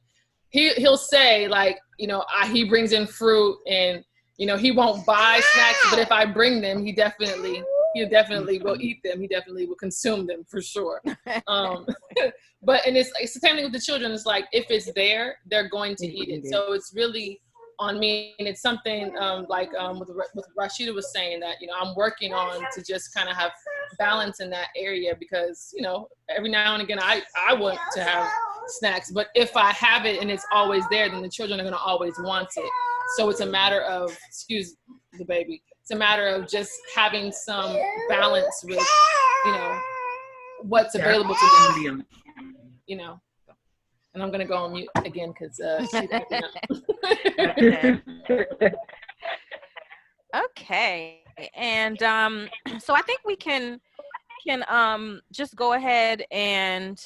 he'll say, like, he brings in fruit, and he won't buy snacks, but if I bring them, he definitely he definitely will eat them. He definitely will consume them for sure. But and it's the same thing with the children. It's like if it's there, they're going to eat it. So it's really on me, and it's something with Rashida was saying that I'm working on to just kind of have balance in that area, because every now and again I want to have snacks, but if I have it and it's always there, then the children are going to always want it. So it's a matter of, excuse the baby, it's a matter of just having some balance with what's available to them, and I'm going to go on mute again because she's acting up. Okay, and so I think we can just go ahead and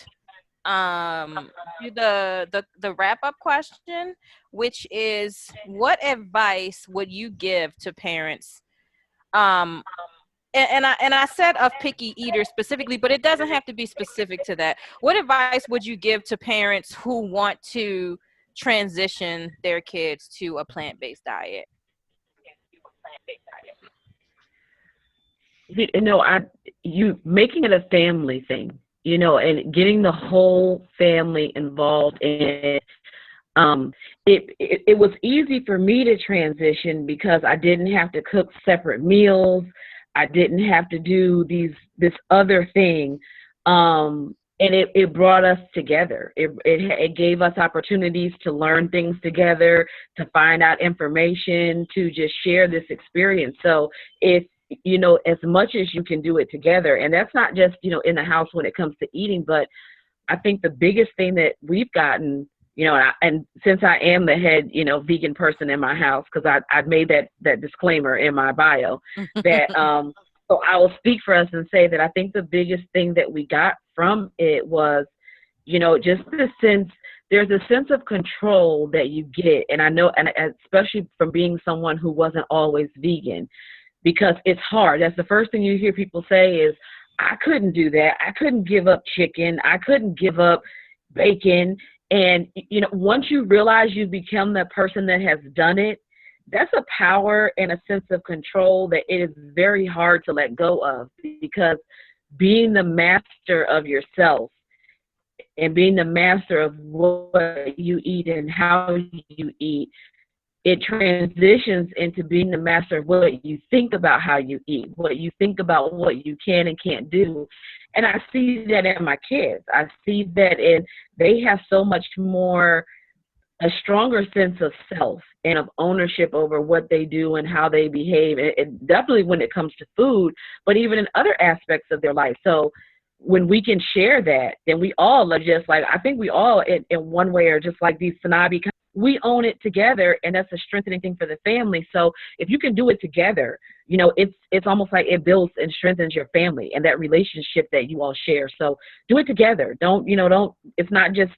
do the wrap up question, which is, what advice would you give to parents? And I said of picky eaters specifically, but it doesn't have to be specific to that. What advice would you give to parents who want to transition their kids to a plant-based diet? You making it a family thing, and getting the whole family involved in it. It was easy for me to transition because I didn't have to cook separate meals. I didn't have to do this other thing. And it brought us together. It gave us opportunities to learn things together, to find out information, to just share this experience. So if as much as you can do it together, and that's not just in the house when it comes to eating, but I think the biggest thing that we've gotten, and since I am the head vegan person in my house, because I've made that disclaimer in my bio, that so I will speak for us and say that I think the biggest thing that we got from it was just the sense, there's a sense of control that you get. And I know, and especially from being someone who wasn't always vegan, because it's hard. That's the first thing you hear people say is, I couldn't do that. I couldn't give up chicken. I couldn't give up bacon. And, once you realize you become the person that has done it, that's a power and a sense of control that it is very hard to let go of, because being the master of yourself and being the master of what you eat and how you eat, it transitions into being the master of what you think about how you eat, what you think about what you can and can't do. And I see that in my kids. I see that they have so much more, a stronger sense of self and of ownership over what they do and how they behave. And definitely when it comes to food, but even in other aspects of their life. So when we can share that, then we all are just like, I think we all in one way are just like these snobby, we own it together, and that's a strengthening thing for the family. So if you can do it together, it's almost like it builds and strengthens your family and that relationship that you all share. So do it together. It's not just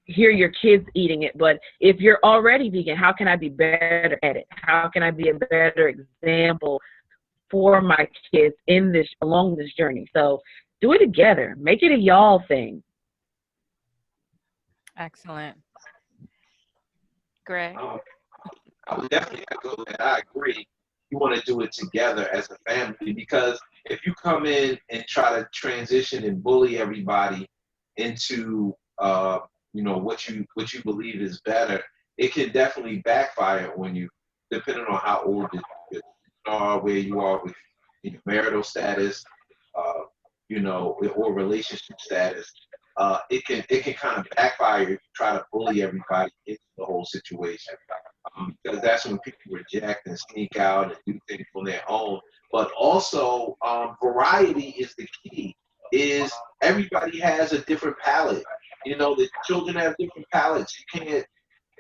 hear your kids eating it, but if you're already vegan, how can I be better at it? How can I be a better example for my kids along this journey? So do it together. Make it a y'all thing. Excellent. Greg? I would definitely echo that. I agree. You want to do it together as a family, because if you come in and try to transition and bully everybody into what you believe is better, it can definitely backfire on you, depending on how old you are, where you are with marital status, or relationship status. It can kind of backfire if you try to bully everybody into the whole situation, because that's when people reject and sneak out and do things on their own. But also, variety is the key. Is everybody has a different palate. The children have different palates. You can't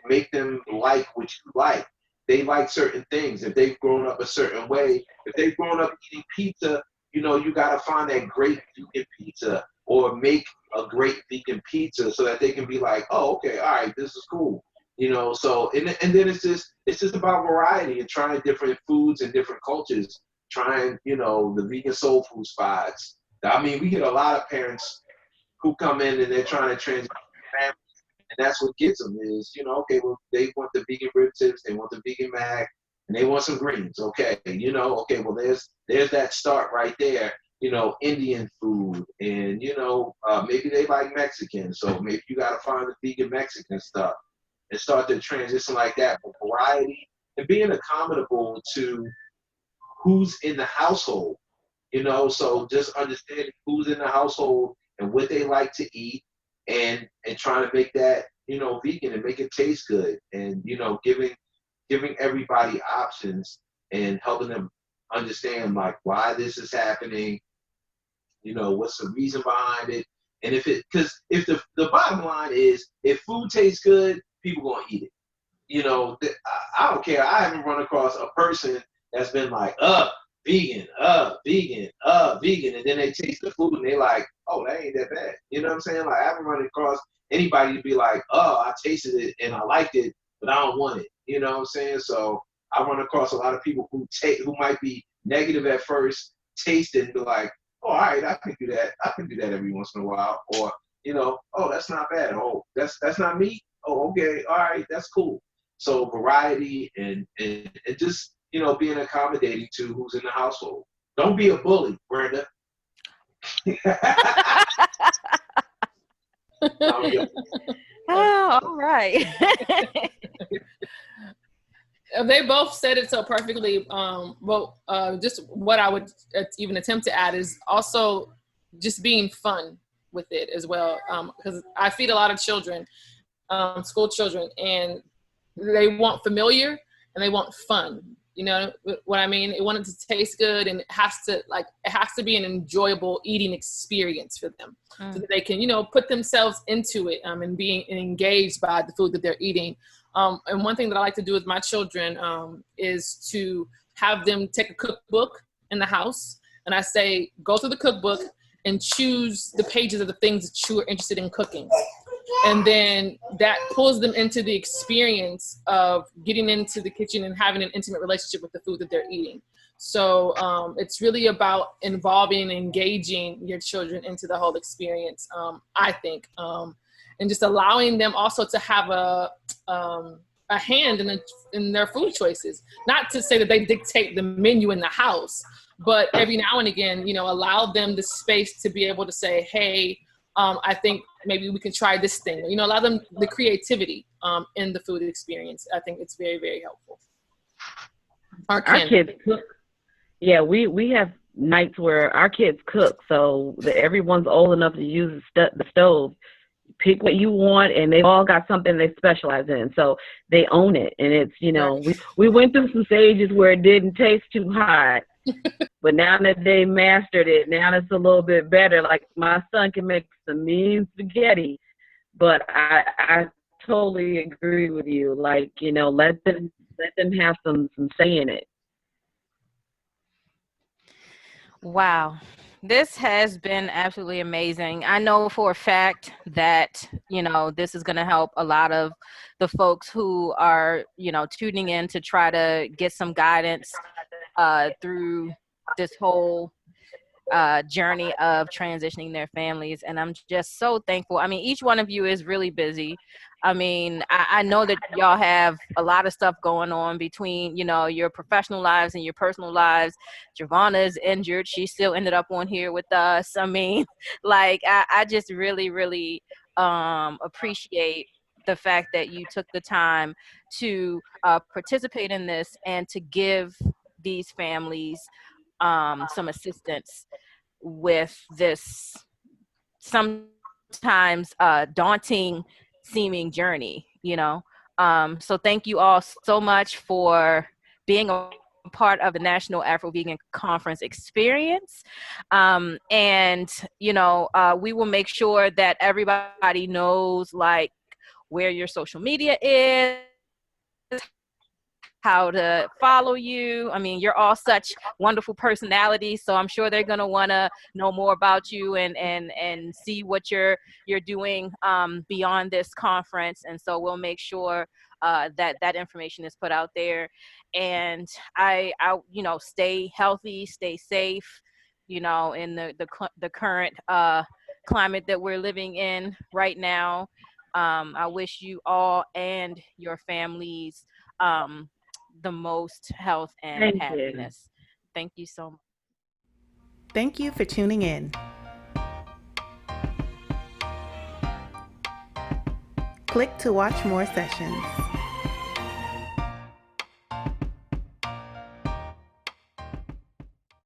make them like what you like. They like certain things. If they've grown up a certain way, if they've grown up eating pizza, you got to find that great vegan pizza, or make a great vegan pizza so that they can be like, oh, okay, all right, this is cool. So and then it's just about variety and trying different foods and different cultures, trying, the vegan soul food spots. I mean, we get a lot of parents who come in and they're trying to transition families, and that's what gets them is, okay, well, they want the vegan rib tips, they want the vegan mac, and they want some greens. Okay, okay, well there's that start right there. Indian food, and maybe they like Mexican, so maybe you gotta find the vegan Mexican stuff and start to transition like that. But variety and being accommodable to who's in the household. So just understanding who's in the household and what they like to eat, and trying to make that vegan and make it taste good, and giving everybody options and helping them understand like why this is happening, what's the reason behind it. And because if the bottom line is, if food tastes good, people gonna eat it. I don't care. I haven't run across a person that's been like, vegan, vegan, vegan, and then they taste the food and they like, oh, that ain't that bad. You know what I'm saying? Like, I haven't run across anybody to be like, oh, I tasted it and I liked it, but I don't want it. You know what I'm saying? So I run across a lot of people who might be negative at first, taste it and be like, oh, all right, I can do that. I can do that every once in a while. Or, oh, that's not bad. Oh, that's not me. Oh, okay, all right, that's cool. So variety and just being accommodating to who's in the household. Don't be a bully, Brenda. Oh, all right. They both said it so perfectly. Just what I would even attempt to add is also just being fun with it as well. Because I feed a lot of children, school children, and they want familiar and they want fun. You know what I mean? They want it to taste good, and it has to be an enjoyable eating experience for them, so that they can, put themselves into it, and being engaged by the food that they're eating. And one thing that I like to do with my children is to have them take a cookbook in the house, and I say, go through the cookbook and choose the pages of the things that you are interested in cooking. And then that pulls them into the experience of getting into the kitchen and having an intimate relationship with the food that they're eating. So it's really about involving and engaging your children into the whole experience, I think, and just allowing them also to have a hand in their food choices. Not to say that they dictate the menu in the house, but every now and again, allow them the space to be able to say, hey, I think maybe we can try this thing. Allow them the creativity in the food experience. I think it's very, very helpful. Our kids cook. Yeah, we have nights where our kids cook, so everyone's old enough to use the stove. Pick what you want, and they've all got something they specialize in, so they own it. And it's, we went through some stages where it didn't taste too hot. But now that they mastered it, now it's a little bit better. Like, my son can make some mean spaghetti, but I totally agree with you. Like, let them have some say in it. Wow. This has been absolutely amazing. I know for a fact that, this is going to help a lot of the folks who are, tuning in to try to get some guidance through this whole journey of transitioning their families. And I'm just so thankful. I mean, each one of you is really busy. I mean, I know that y'all have a lot of stuff going on between, your professional lives and your personal lives. JoVonna is injured. She still ended up on here with us. I mean, I just really, really appreciate the fact that you took the time to participate in this and to give these families some assistance with this sometimes daunting seeming journey, so thank you all so much for being a part of the National Afro-Vegan Conference experience. And we will make sure that everybody knows where your social media is, how to follow you. I mean, you're all such wonderful personalities, so I'm sure they're going to want to know more about you and see what you're doing beyond this conference. And so we'll make sure that information is put out there. And I stay healthy, stay safe, in the current climate that we're living in right now. I wish you all and your families the most health and Thank you. happiness. Thank you so much. Thank you for tuning in. Click to watch more sessions.